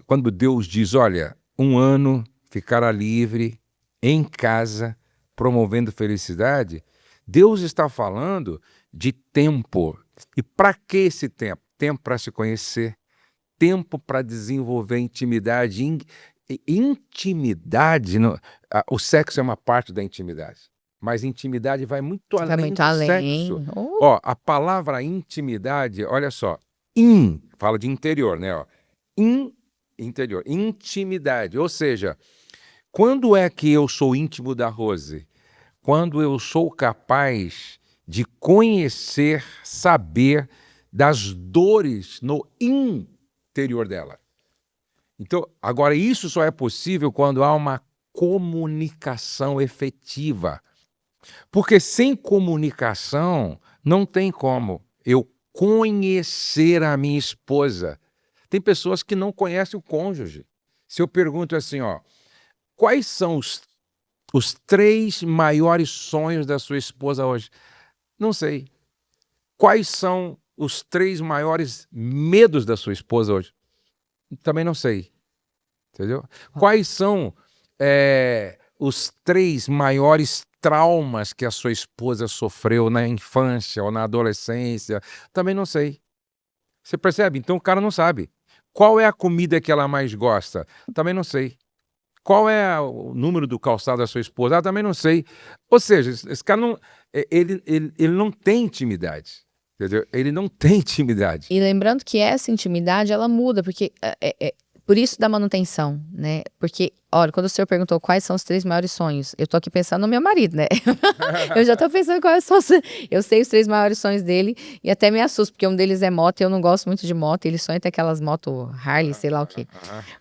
quando Deus diz, olha, 1 ano ficará livre, em casa, promovendo felicidade, Deus está falando de tempo. E para que esse tempo? Tempo para se conhecer, tempo para desenvolver intimidade. Intimidade, o sexo é uma parte da intimidade, mas intimidade vai muito além do sexo. Ó, a palavra intimidade, olha só, fala de interior, né? Ó, interior, intimidade, ou seja, quando é que eu sou íntimo da Rose? Quando eu sou capaz de conhecer, saber das dores no interior dela. Então, agora isso só é possível quando há uma comunicação efetiva. Porque sem comunicação não tem como eu conhecer a minha esposa. Tem pessoas que não conhecem o cônjuge. Se eu pergunto assim, ó, quais são os 3 maiores sonhos da sua esposa hoje? Não sei. Quais são os 3 maiores medos da sua esposa hoje? Também não sei. Entendeu? Quais são os 3 maiores traumas que a sua esposa sofreu na infância ou na adolescência? Também não sei. Você percebe? Então o cara não sabe. Qual é a comida que ela mais gosta? Também não sei. qual é o número do calçado da sua esposa? Ah, também não sei. Ou seja, esse cara não, ele não tem intimidade, entendeu? Ele não tem intimidade.
E lembrando que essa intimidade, ela muda, porque por isso da manutenção, né? Porque, olha, quando o senhor perguntou quais são os 3 maiores sonhos, eu tô aqui pensando no meu marido, né? Eu já tô pensando quais são eu sei os 3 maiores sonhos dele e até me assusto, porque um deles é moto e eu não gosto muito de moto, ele sonha ter aquelas motos Harley, sei lá o quê.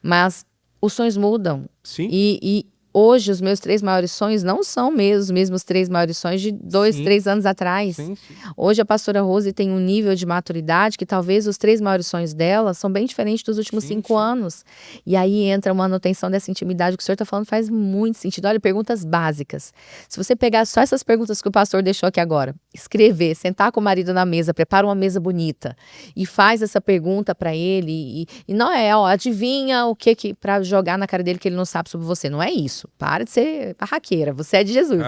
Mas os sonhos mudam.
Sim.
E hoje os meus 3 maiores sonhos não são os mesmos 3 maiores sonhos de 2,
Sim.
3 anos atrás.
Sim.
Hoje a pastora Rose tem um nível de maturidade que talvez os 3 maiores sonhos dela são bem diferentes dos últimos 5 anos. E aí entra uma manutenção dessa intimidade que o senhor está falando, faz muito sentido. Olha, perguntas básicas. Se você pegar só essas perguntas que o pastor deixou aqui agora, escrever, sentar com o marido na mesa, prepara uma mesa bonita e faz essa pergunta para ele e não adivinha o que para jogar na cara dele que ele não sabe sobre você. Não é isso. Para de ser barraqueira, você é de Jesus.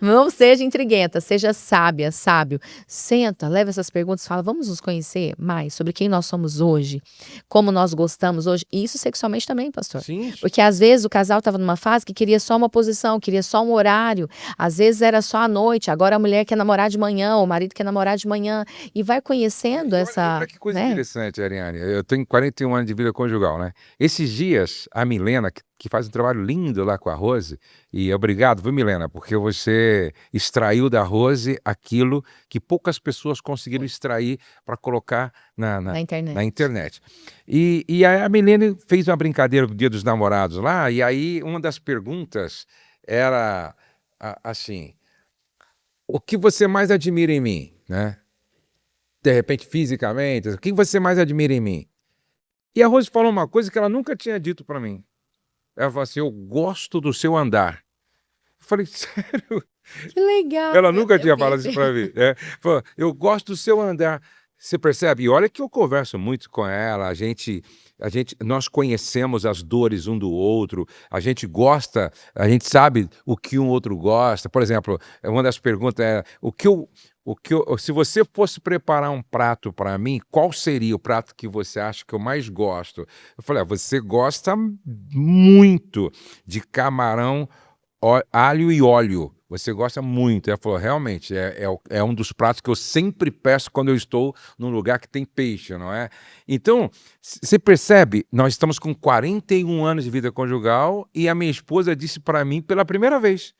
Não seja intriguenta, seja sábia, sábio. Senta, leva essas perguntas e fala, vamos nos conhecer mais sobre quem nós somos hoje, como nós gostamos hoje. E isso sexualmente também, pastor.
Sim.
Porque às vezes o casal estava numa fase que queria só uma posição, queria só um horário. Às vezes era só à noite, agora a mulher quer namorar de manhã, o marido quer namorar de manhã. E vai conhecendo essa...
Olha que coisa
né?
interessante, Ariane. Eu tenho 41 anos de vida conjugal, né? Esses dias, a Milena, que faz um trabalho lindo lá com a Rose, e obrigado, viu, Milena, porque você extraiu da Rose aquilo que poucas pessoas conseguiram extrair para colocar
Na internet.
na internet. E aí a Milena fez uma brincadeira no Dia dos Namorados lá, e aí uma das perguntas era assim, o que você mais admira em mim, né? De repente, fisicamente, o que você mais admira em mim? E a Rose falou uma coisa que ela nunca tinha dito para mim. Ela falou assim, eu gosto do seu andar. Eu falei, sério?
Que legal.
Ela nunca tinha falado isso para mim. Falou, eu gosto do seu andar. Você percebe? E olha que eu converso muito com ela, nós conhecemos as dores um do outro, a gente gosta, a gente sabe o que um outro gosta. Por exemplo, uma das perguntas é, se você fosse preparar um prato para mim, qual seria o prato que você acha que eu mais gosto? Eu falei, você gosta muito de camarão, alho e óleo. Você gosta muito. Ela falou, realmente, é um dos pratos que eu sempre peço quando eu estou num lugar que tem peixe, não é? Então, você percebe, nós estamos com 41 anos de vida conjugal e a minha esposa disse para mim pela primeira vez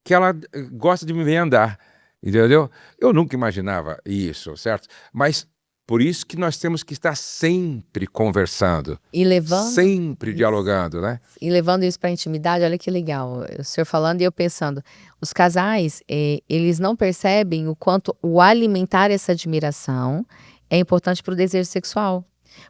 que ela gosta de me ver andar, entendeu? Eu nunca imaginava isso, certo? Mas por isso que nós temos que estar sempre conversando,
e levando,
sempre dialogando, né?
E levando isso para a intimidade, olha que legal. O senhor falando e eu pensando, os casais, eles não percebem o quanto o alimentar essa admiração é importante para o desejo sexual.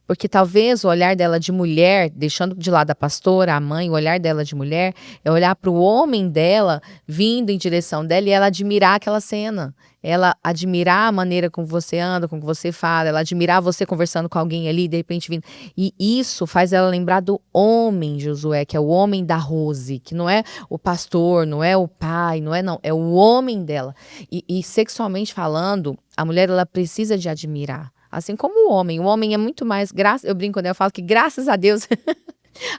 Porque talvez o olhar dela de mulher, deixando de lado a pastora, a mãe, o olhar dela de mulher, é olhar para o homem dela vindo em direção dela e ela admirar aquela cena. Ela admirar a maneira como você anda, como você fala, ela admirar você conversando com alguém ali, de repente vindo. E isso faz ela lembrar do homem, Josué, que é o homem da Rose, que não é o pastor, não é o pai, é o homem dela. E sexualmente falando, a mulher ela precisa de admirar. Assim como o homem é muito mais, eu brinco quando eu falo que graças a Deus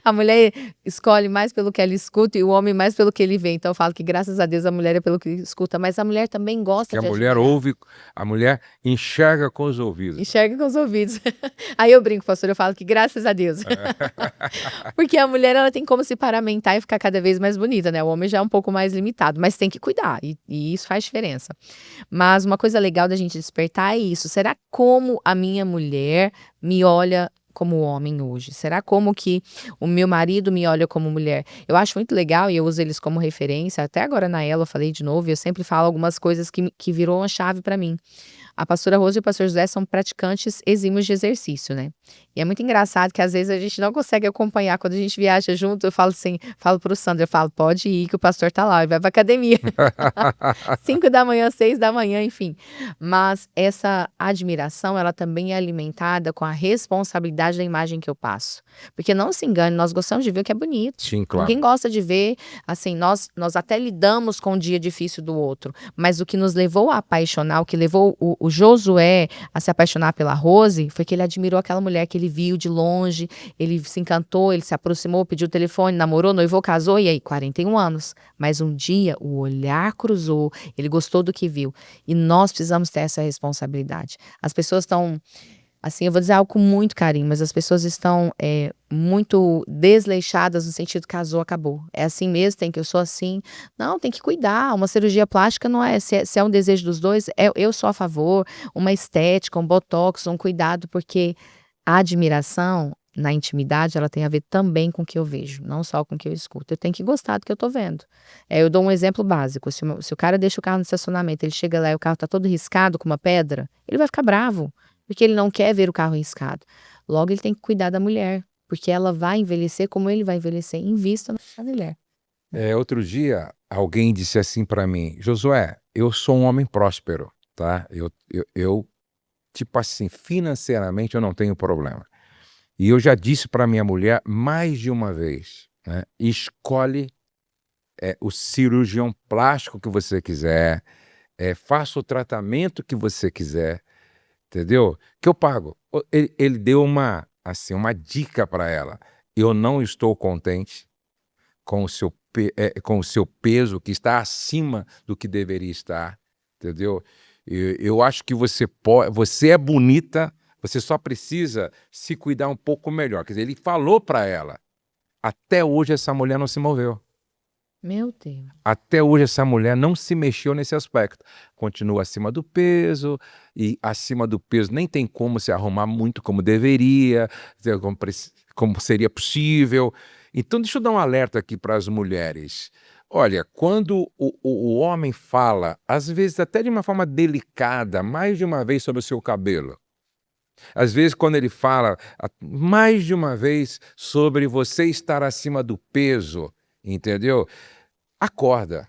a mulher escolhe mais pelo que ela escuta e o homem mais pelo que ele vê. Então eu falo que graças a Deus a mulher é pelo que escuta, mas a mulher também gosta de
mulher ouve, a mulher enxerga com os ouvidos.
Enxerga com os ouvidos. Aí eu brinco, pastor, eu falo que graças a Deus. Porque a mulher ela tem como se paramentar e ficar cada vez mais bonita, né? O homem já é um pouco mais limitado, mas tem que cuidar e isso faz diferença. Mas uma coisa legal da gente despertar é isso. Será como a minha mulher me olha como homem hoje? Será como que o meu marido me olha como mulher? Eu acho muito legal e eu uso eles como referência. Até agora na Ela eu falei de novo e eu sempre falo algumas coisas que virou uma chave para mim. A pastora Rose e o pastor José são praticantes exímios de exercício, né? E é muito engraçado que às vezes a gente não consegue acompanhar. Quando a gente viaja junto, eu falo assim, falo pro Sandro, eu falo, pode ir que o pastor tá lá, ele vai pra academia. 5 da manhã, 6 da manhã, enfim. Mas essa admiração, ela também é alimentada com a responsabilidade da imagem que eu passo. Porque não se engane, nós gostamos de ver o que é bonito.
Sim, claro.
Ninguém gosta de ver, assim, nós até lidamos com o dia difícil do outro, mas o que nos levou a apaixonar, o que levou o Josué a se apaixonar pela Rose foi que ele admirou aquela mulher que ele viu de longe, ele se encantou, ele se aproximou, pediu o telefone, namorou, noivou, casou, e aí 41 anos. Mas um dia o olhar cruzou, ele gostou do que viu. E nós precisamos ter essa responsabilidade. As pessoas estão, assim, eu vou dizer algo com muito carinho, mas as pessoas estão muito desleixadas no sentido casou, acabou. É assim mesmo, eu sou assim. Não, tem que cuidar. Uma cirurgia plástica não é, se é um desejo dos dois, eu sou a favor. Uma estética, um botox, um cuidado, porque a admiração na intimidade, ela tem a ver também com o que eu vejo, não só com o que eu escuto. Eu tenho que gostar do que eu tô vendo. Eu dou um exemplo básico. Se o cara deixa o carro no estacionamento, ele chega lá e o carro tá todo riscado com uma pedra, ele vai ficar bravo, porque ele não quer ver o carro riscado. Logo, ele tem que cuidar da mulher, porque ela vai envelhecer como ele vai envelhecer. Invista na mulher.
Outro dia, alguém disse assim para mim, Josué, eu sou um homem próspero, tá? Eu, tipo assim, financeiramente eu não tenho problema. E eu já disse para minha mulher mais de uma vez, né? Escolhe o cirurgião plástico que você quiser, faça o tratamento que você quiser, entendeu? Que eu pago. Ele deu uma dica para ela. Eu não estou contente com o seu peso que está acima do que deveria estar, entendeu? Eu acho que você é bonita, você só precisa se cuidar um pouco melhor. Quer dizer, ele falou para ela. Até hoje essa mulher não se moveu.
Meu Deus.
Até hoje essa mulher não se mexeu nesse aspecto. Continua acima do peso, e acima do peso nem tem como se arrumar muito como deveria, como seria possível. Então deixa eu dar um alerta aqui para as mulheres. Olha, quando o homem fala, às vezes até de uma forma delicada, mais de uma vez sobre o seu cabelo, às vezes quando ele fala mais de uma vez sobre você estar acima do peso, entendeu? Acorda.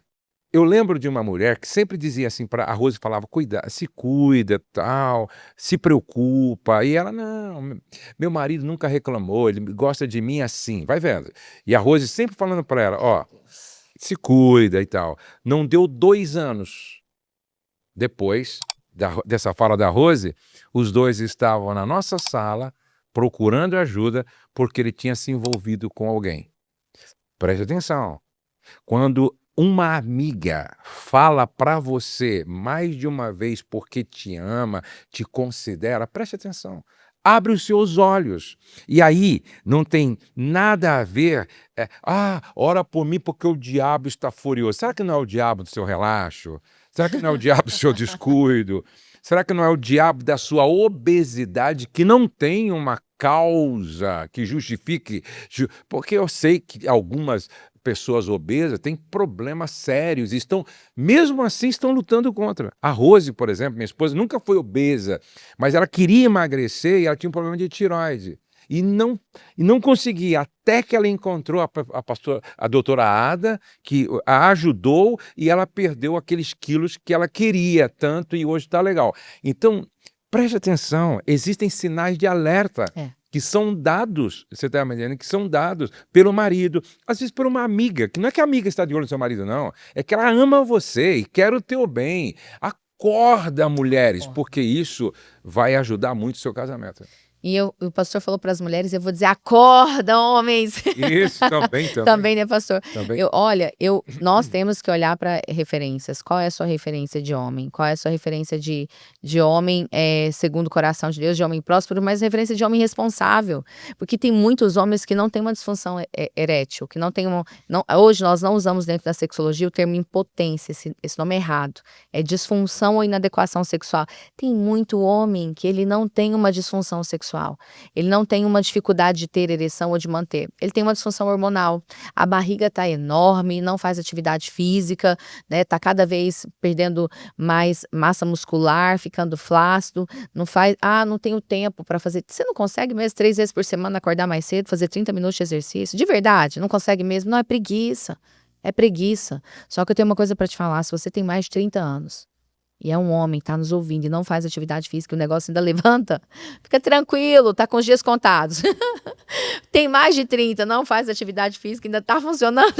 Eu lembro de uma mulher que sempre dizia assim para a Rose, falava, se cuida, tal, se preocupa. E ela, não, meu marido nunca reclamou, ele gosta de mim assim, vai vendo. E a Rose sempre falando para ela, ó, se cuida e tal. Não deu 2 anos depois dessa fala da Rose, os dois estavam na nossa sala procurando ajuda porque ele tinha se envolvido com alguém. Preste atenção. Quando uma amiga fala para você mais de uma vez porque te ama, te considera, preste atenção. Abre os seus olhos. E aí não tem nada a ver. Ora por mim porque o diabo está furioso. Será que não é o diabo do seu relaxo? Será que não é o diabo do seu descuido? Será que não é o diabo da sua obesidade que não tem uma causa que justifique? Porque eu sei que algumas pessoas obesas têm problemas sérios e mesmo assim, estão lutando contra. A Rose, por exemplo, minha esposa, nunca foi obesa, mas ela queria emagrecer e ela tinha um problema de tireoide. E não conseguia, até que ela encontrou a doutora Ada, que a ajudou e ela perdeu aqueles quilos que ela queria tanto e hoje está legal. Então, preste atenção, existem sinais de alerta. Que são dados, você está me entendendo? Que são dados pelo marido, às vezes por uma amiga, que não é que a amiga está de olho no seu marido, não. É que ela ama você e quer o teu bem. Acorda, mulheres, porque isso vai ajudar muito o seu casamento.
E o pastor falou para as mulheres, eu vou dizer, acorda, homens.
Isso, também.
Também, né, pastor?
Também.
Nós temos que olhar para referências. Qual é a sua referência de homem? Qual é a sua referência de homem segundo o coração de Deus, de homem próspero, mas referência de homem responsável? Porque tem muitos homens que não têm uma disfunção erétil, que não tem hoje nós não usamos dentro da sexologia o termo impotência, esse nome é errado. É disfunção ou inadequação sexual. Tem muito homem que ele não tem uma disfunção sexual. Ele não tem uma dificuldade de ter ereção ou de manter. Ele tem uma disfunção hormonal. A barriga está enorme, não faz atividade física, né? Tá cada vez perdendo mais massa muscular, ficando flácido, não tenho tempo para fazer. Você não consegue mesmo 3 vezes por semana acordar mais cedo, fazer 30 minutos de exercício? De verdade, não consegue mesmo? Não, é preguiça. É preguiça. Só que eu tenho uma coisa para te falar, se você tem mais de 30 anos, e é um homem, tá nos ouvindo e não faz atividade física, o negócio ainda levanta, fica tranquilo, tá com os dias contados. Tem mais de 30, não faz atividade física, ainda tá funcionando.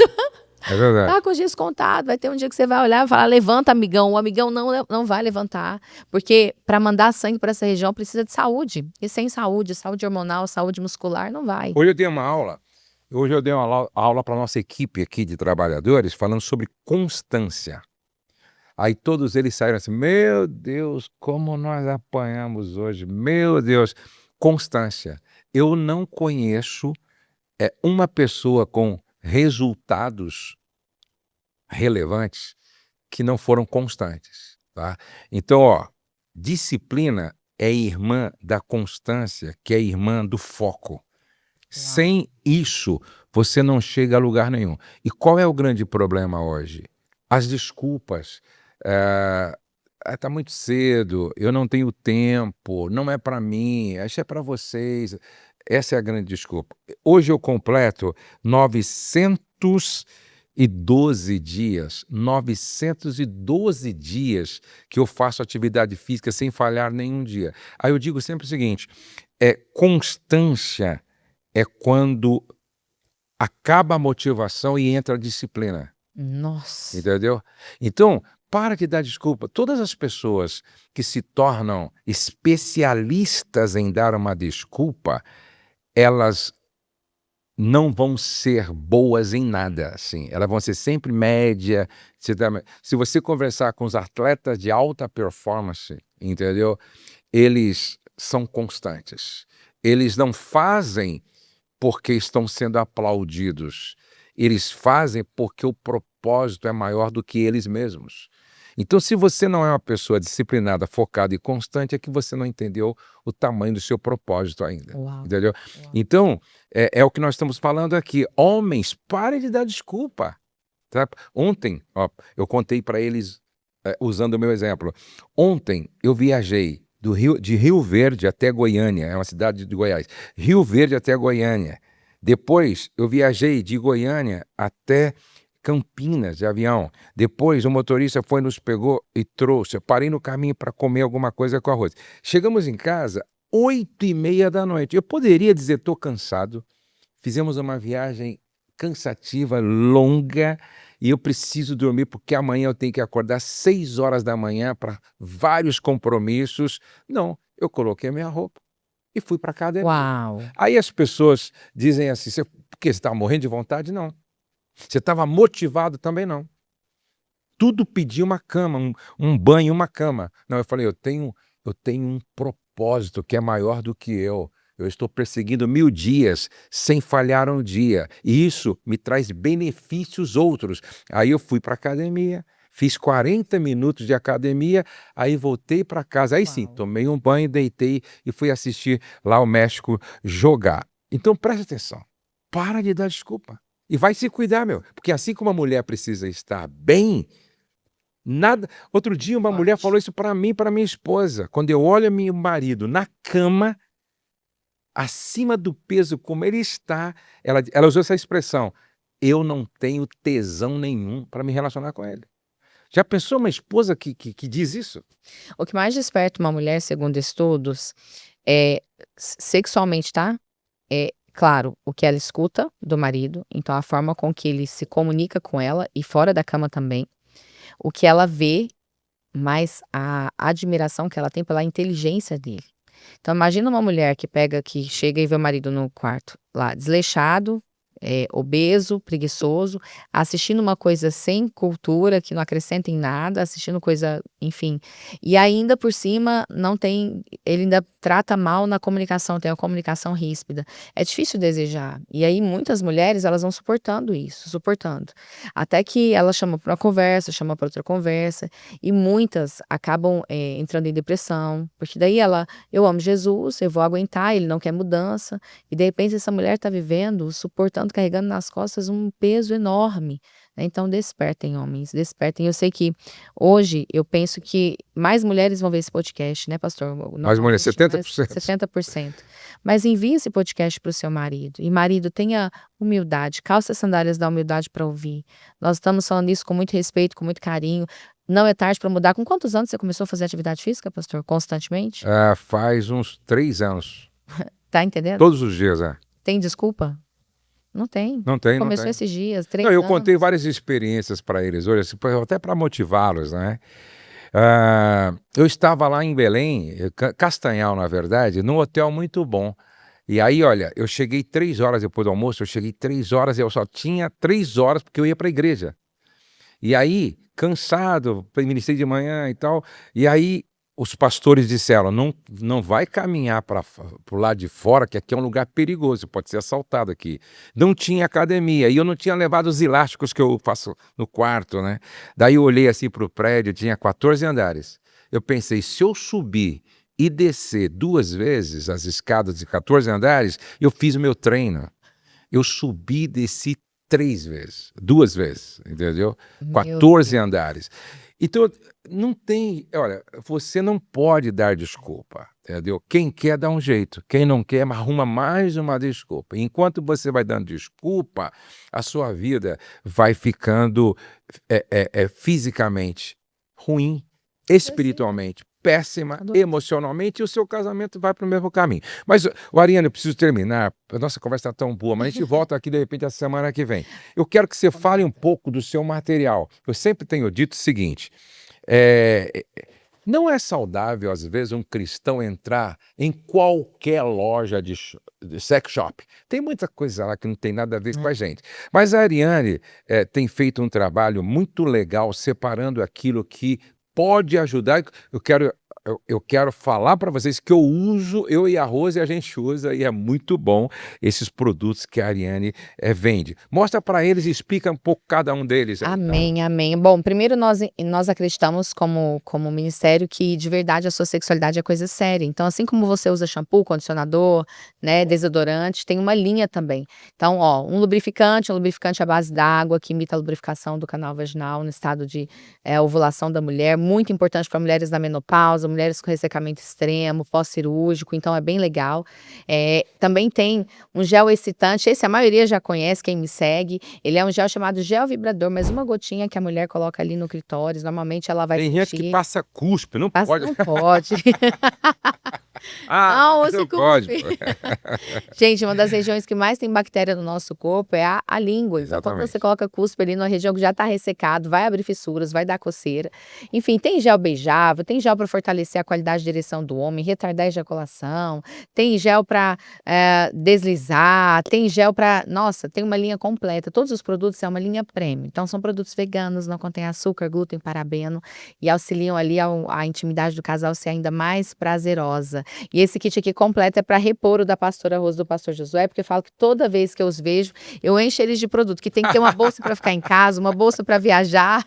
É verdade.
Tá com os dias contados, vai ter um dia que você vai olhar e falar, levanta, amigão. O amigão não vai levantar, porque para mandar sangue para essa região precisa de saúde. E sem saúde, saúde hormonal, saúde muscular, não vai.
Hoje eu dei uma aula para nossa equipe aqui de trabalhadores falando sobre constância. Aí todos eles saíram assim, meu Deus, como nós apanhamos hoje, meu Deus, constância. Eu não conheço uma pessoa com resultados relevantes que não foram constantes, tá? Então, ó, disciplina é irmã da constância, que é irmã do foco. Sem isso, você não chega a lugar nenhum. E qual é o grande problema hoje? As desculpas. Tá muito cedo, eu não tenho tempo, não é para mim, isso é para vocês. Essa é a grande desculpa. Hoje eu completo 912 dias que eu faço atividade física sem falhar nenhum dia. Aí eu digo sempre o seguinte, constância é quando acaba a motivação e entra a disciplina.
Nossa.
Entendeu? Então, para de dar desculpa. Todas as pessoas que se tornam especialistas em dar uma desculpa, elas não vão ser boas em nada, assim. Elas vão ser sempre média. Se você conversar com os atletas de alta performance, entendeu? Eles são constantes. Eles não fazem porque estão sendo aplaudidos. Eles fazem porque o propósito é maior do que eles mesmos. Então, se você não é uma pessoa disciplinada, focada e constante, é que você não entendeu o tamanho do seu propósito ainda.
Uau.
Entendeu?
Uau.
Então, é o que nós estamos falando aqui. Homens, parem de dar desculpa. Tá? Ontem, eu contei para eles, usando o meu exemplo. Ontem, eu viajei de Rio Verde até Goiânia, é uma cidade de Goiás. Rio Verde até Goiânia. Depois, eu viajei de Goiânia até Campinas de avião. Depois o motorista nos pegou e trouxe. Eu parei no caminho para comer alguma coisa com arroz. Chegamos em casa 8h30 da noite. Eu poderia dizer, estou cansado. Fizemos uma viagem cansativa, longa, e eu preciso dormir porque amanhã eu tenho que acordar 6 horas da manhã para vários compromissos. Não, eu coloquei a minha roupa e fui para a academia.
Uau.
Aí as pessoas dizem assim, porque você está morrendo de vontade? Não. Você estava motivado? Também não. Tudo pedia uma cama, um banho, uma cama. Não, eu falei, eu tenho um propósito que é maior do que eu. Eu estou perseguindo 1000 dias sem falhar um dia. E isso me traz benefícios outros. Aí eu fui para a academia, fiz 40 minutos de academia, aí voltei para casa. Aí sim, tomei um banho, deitei e fui assistir lá o México jogar. Então preste atenção, para de dar desculpa. E vai se cuidar, meu. Porque assim como a mulher precisa estar bem, nada... Outro dia uma mulher falou isso para mim, para minha esposa. Quando eu olho meu marido na cama, acima do peso como ele está, ela usou essa expressão, eu não tenho tesão nenhum para me relacionar com ele. Já pensou uma esposa que diz isso?
O que mais desperta uma mulher, segundo estudos, sexualmente, tá? Claro, o que ela escuta do marido, então a forma com que ele se comunica com ela e fora da cama também. O que ela vê, mas a admiração que ela tem pela inteligência dele. Então imagina uma mulher que chega e vê o marido no quarto lá, desleixado, obeso, preguiçoso, assistindo uma coisa sem cultura, que não acrescenta em nada, assistindo coisa, enfim. E ainda por cima, ele ainda trata mal na comunicação, tem uma comunicação ríspida. É difícil desejar. E aí muitas mulheres, elas vão suportando isso, suportando. Até que ela chama para uma conversa, chama para outra conversa, e muitas acabam entrando em depressão, porque daí eu amo Jesus, eu vou aguentar, ele não quer mudança, e de repente essa mulher está vivendo, suportando, carregando nas costas um peso enorme, né? Então despertem, homens, despertem. Eu sei que hoje eu penso que mais mulheres vão ver esse podcast, né, pastor?
Mais mulheres, 70%.
70%. Mas envie esse podcast para o seu marido. E marido, tenha humildade, calce as sandálias da humildade para ouvir. Nós estamos falando isso com muito respeito, com muito carinho. Não é tarde para mudar. Com quantos anos você começou a fazer atividade física, pastor? Constantemente?
Faz uns 3 anos.
Tá entendendo?
Todos os dias,
Tem desculpa? Não tem.
Não tem, não
Começou
tem.
esses dias, 3
Não, eu
anos.
contei várias experiências para eles hoje, assim, até para motivá-los, né? Eu estava lá em Belém, Castanhal, na verdade, num hotel muito bom. E aí, olha, eu cheguei 3 horas depois do almoço, eu cheguei 3 horas e eu só tinha 3 horas porque eu ia para a igreja. E aí, cansado, ministrei de manhã e tal, e aí os pastores disseram, não vai caminhar para o lado de fora, que aqui é um lugar perigoso, pode ser assaltado aqui. Não tinha academia, e eu não tinha levado os elásticos que eu faço no quarto, né? Daí eu olhei assim para o prédio, tinha 14 andares. Eu pensei, se eu subir e descer 2 vezes as escadas de 14 andares, eu fiz o meu treino. Eu subi e desci 3 vezes, 2 vezes, entendeu?
Meu
14
Deus.
andares. Então, não tem, olha, você não pode dar desculpa, entendeu? Quem quer dá um jeito, quem não quer arruma mais uma desculpa. Enquanto você vai dando desculpa, a sua vida vai ficando fisicamente ruim, espiritualmente péssima, emocionalmente, e o seu casamento vai para o mesmo caminho. Mas, Ariane, eu preciso terminar, a nossa conversa está tão boa, mas a gente volta aqui de repente a semana que vem. Eu quero que você fale um pouco do seu material. Eu sempre tenho dito o seguinte, não é saudável, às vezes, um cristão entrar em qualquer loja de sex shop. Tem muita coisa lá que não tem nada a ver com a gente. Mas a Ariane tem feito um trabalho muito legal separando aquilo que pode ajudar. Eu quero falar para vocês que eu uso, eu e a Rose, a gente usa e é muito bom esses produtos que a Ariane vende. Mostra para eles e explica um pouco cada um deles.
Amém, amém. Bom, primeiro nós acreditamos como ministério que de verdade a sua sexualidade é coisa séria. Então, assim como você usa shampoo, condicionador, né, desodorante, tem uma linha também. Então, ó, um lubrificante à base d'água que imita a lubrificação do canal vaginal no estado de ovulação da mulher, muito importante para mulheres na menopausa, mulheres com ressecamento extremo, pós-cirúrgico, então é bem legal. Também tem um gel excitante, esse a maioria já conhece, quem me segue. Ele é um gel chamado gel vibrador, mas uma gotinha que a mulher coloca ali no clitóris, normalmente ela vai
Tem gente que passa cuspe, não pode.
Não pode.
Não
use
pode.
cuspe. Gente, uma das regiões que mais tem bactéria no nosso corpo é a língua. Então, quando
Exatamente.
você coloca cuspe ali numa região que já está ressecado, vai abrir fissuras, vai dar coceira. Enfim, tem gel beijável, tem gel para fortalecer a qualidade de ereção do homem, retardar a ejaculação, tem gel para deslizar, tem gel para... Nossa, tem uma linha completa. Todos os produtos são uma linha premium. Então, são produtos veganos, não contém açúcar, glúten, parabeno e auxiliam ali a intimidade do casal ser ainda mais prazerosa. E esse kit aqui completo é para repor o da pastora Rose, do pastor Josué, porque eu falo que toda vez que eu os vejo, eu encho eles de produto, que tem que ter uma bolsa para ficar em casa, uma bolsa para viajar.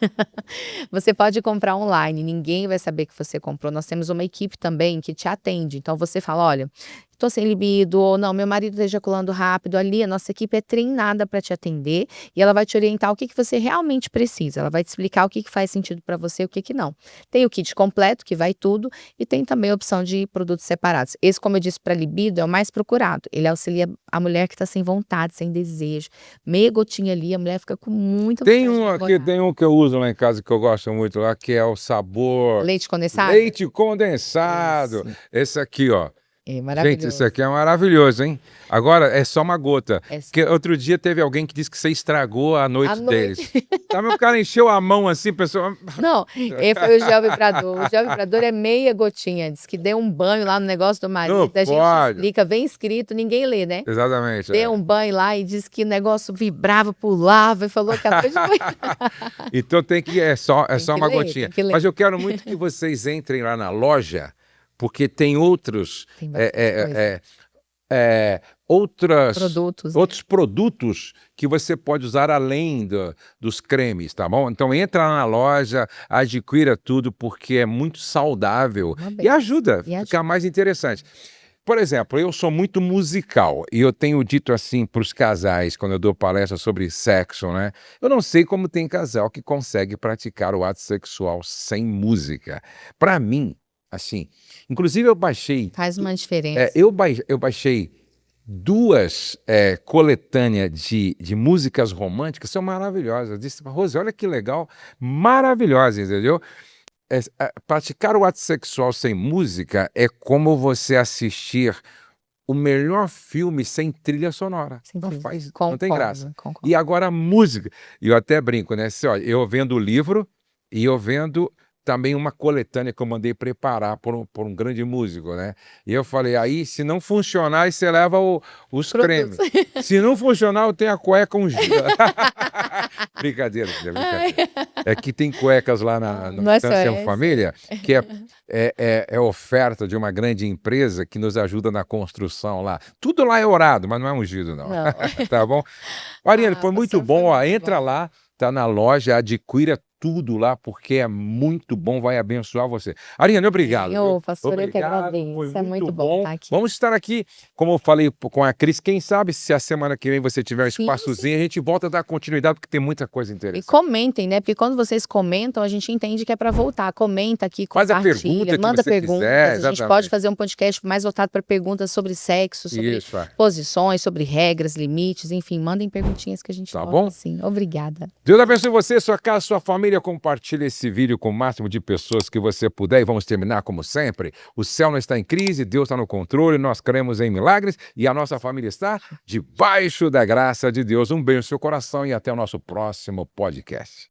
Você pode comprar online, ninguém vai saber que você comprou. Nós temos uma equipe também que te atende. Então você fala, olha, estou sem libido, ou não, meu marido está ejaculando rápido. Ali a nossa equipe é treinada para te atender e ela vai te orientar o que você realmente precisa. Ela vai te explicar o que faz sentido para você e o que não. Tem o kit completo, que vai tudo, e tem também a opção de produtos separados. Esse, como eu disse, para libido é o mais procurado. Ele auxilia a mulher que está sem vontade, sem desejo. Meia gotinha ali, a mulher fica com muita
Tem
vontade
um
de
aqui,
namorar.
tem um que eu uso lá em casa que eu gosto muito lá, que é o sabor
Leite condensado?
leite condensado.
Isso.
Esse aqui, ó.
É maravilhoso.
Gente, isso aqui é maravilhoso, hein? Agora é só uma gota.
É só-
Porque outro dia teve alguém que disse que você estragou a noite
À
deles.
noite.
Sabe, o cara encheu a mão assim, pessoal.
Não, esse foi o gel vibrador. O gel vibrador é meia gotinha. Diz que deu um banho lá no negócio do marido.
Não
A gente
pode.
explica, vem escrito, ninguém lê, né?
Exatamente.
Deu um banho lá e disse que o negócio vibrava, pulava e falou que a noite foi.
Então tem que é só
Tem que
uma
ler,
gotinha.
tem que ler.
Mas eu quero muito que vocês entrem lá na loja, porque tem outros
Tem bastante coisa. Produtos.
outros produtos que você pode usar além dos cremes, tá bom? Então entra lá na loja, adquira tudo, porque é muito saudável
Uma
e
benção.
ajuda
E
a ficar mais interessante. Por exemplo, eu sou muito musical e eu tenho dito assim para os casais, quando eu dou palestra sobre sexo, né? Eu não sei como tem casal que consegue praticar o ato sexual sem música. Para mim, assim, inclusive eu baixei
Faz uma diferença.
eu baixei 2 coletâneas de músicas românticas, são maravilhosas. Eu disse, Rose, olha que legal, maravilhosas, entendeu? Praticar o ato sexual sem música é como você assistir o melhor filme sem trilha sonora.
Sem
Não
trilha.
faz, não
Concordo,
tem graça.
concordo.
E agora a música. E eu até brinco, né? Assim, ó, eu vendo o livro e eu vendo também uma coletânea que eu mandei preparar por um grande músico, né? E eu falei, aí se não funcionar, aí você leva os cremes. Se não funcionar, eu tenho a cueca ungida. Brincadeira, brincadeira. É que tem cuecas lá no
Não é só
Câncer
essa.
Família, que é oferta de uma grande empresa que nos ajuda na construção lá. Tudo lá é orado, mas não é ungido, não.
Não.
Tá bom? Mariane, foi muito
pastor,
bom.
foi
Ó,
muito
entra
bom.
lá, tá na loja, adquira tudo lá, porque é muito bom, vai abençoar você. Ariane, obrigado.
Ô,
Viu?
pastor, eu que
Obrigado,
agradeço.
foi
É muito bom estar aqui.
Vamos estar aqui, como eu falei com a Cris, quem sabe se a semana que vem você tiver um
Sim,
espaçozinho, a gente volta a dar continuidade, porque tem muita coisa
E
interessante.
comentem, né? Porque quando vocês comentam, a gente entende que é para voltar. Comenta aqui,
Faz a
compartilha,
pergunta que
manda
você
perguntas.
quiser,
A gente
exatamente.
pode fazer um podcast mais voltado para perguntas sobre sexo, sobre
Isso, é.
posições, sobre regras, limites, enfim, mandem perguntinhas que a gente
Tá
toca,
bom?
sim. Obrigada.
Deus abençoe você, sua casa, sua família. Compartilhe esse vídeo com o máximo de pessoas que você puder. E vamos terminar como sempre. O céu não está em crise, Deus está no controle, nós cremos em milagres e a nossa família está debaixo da graça de Deus. Um beijo no seu coração e até o nosso próximo podcast.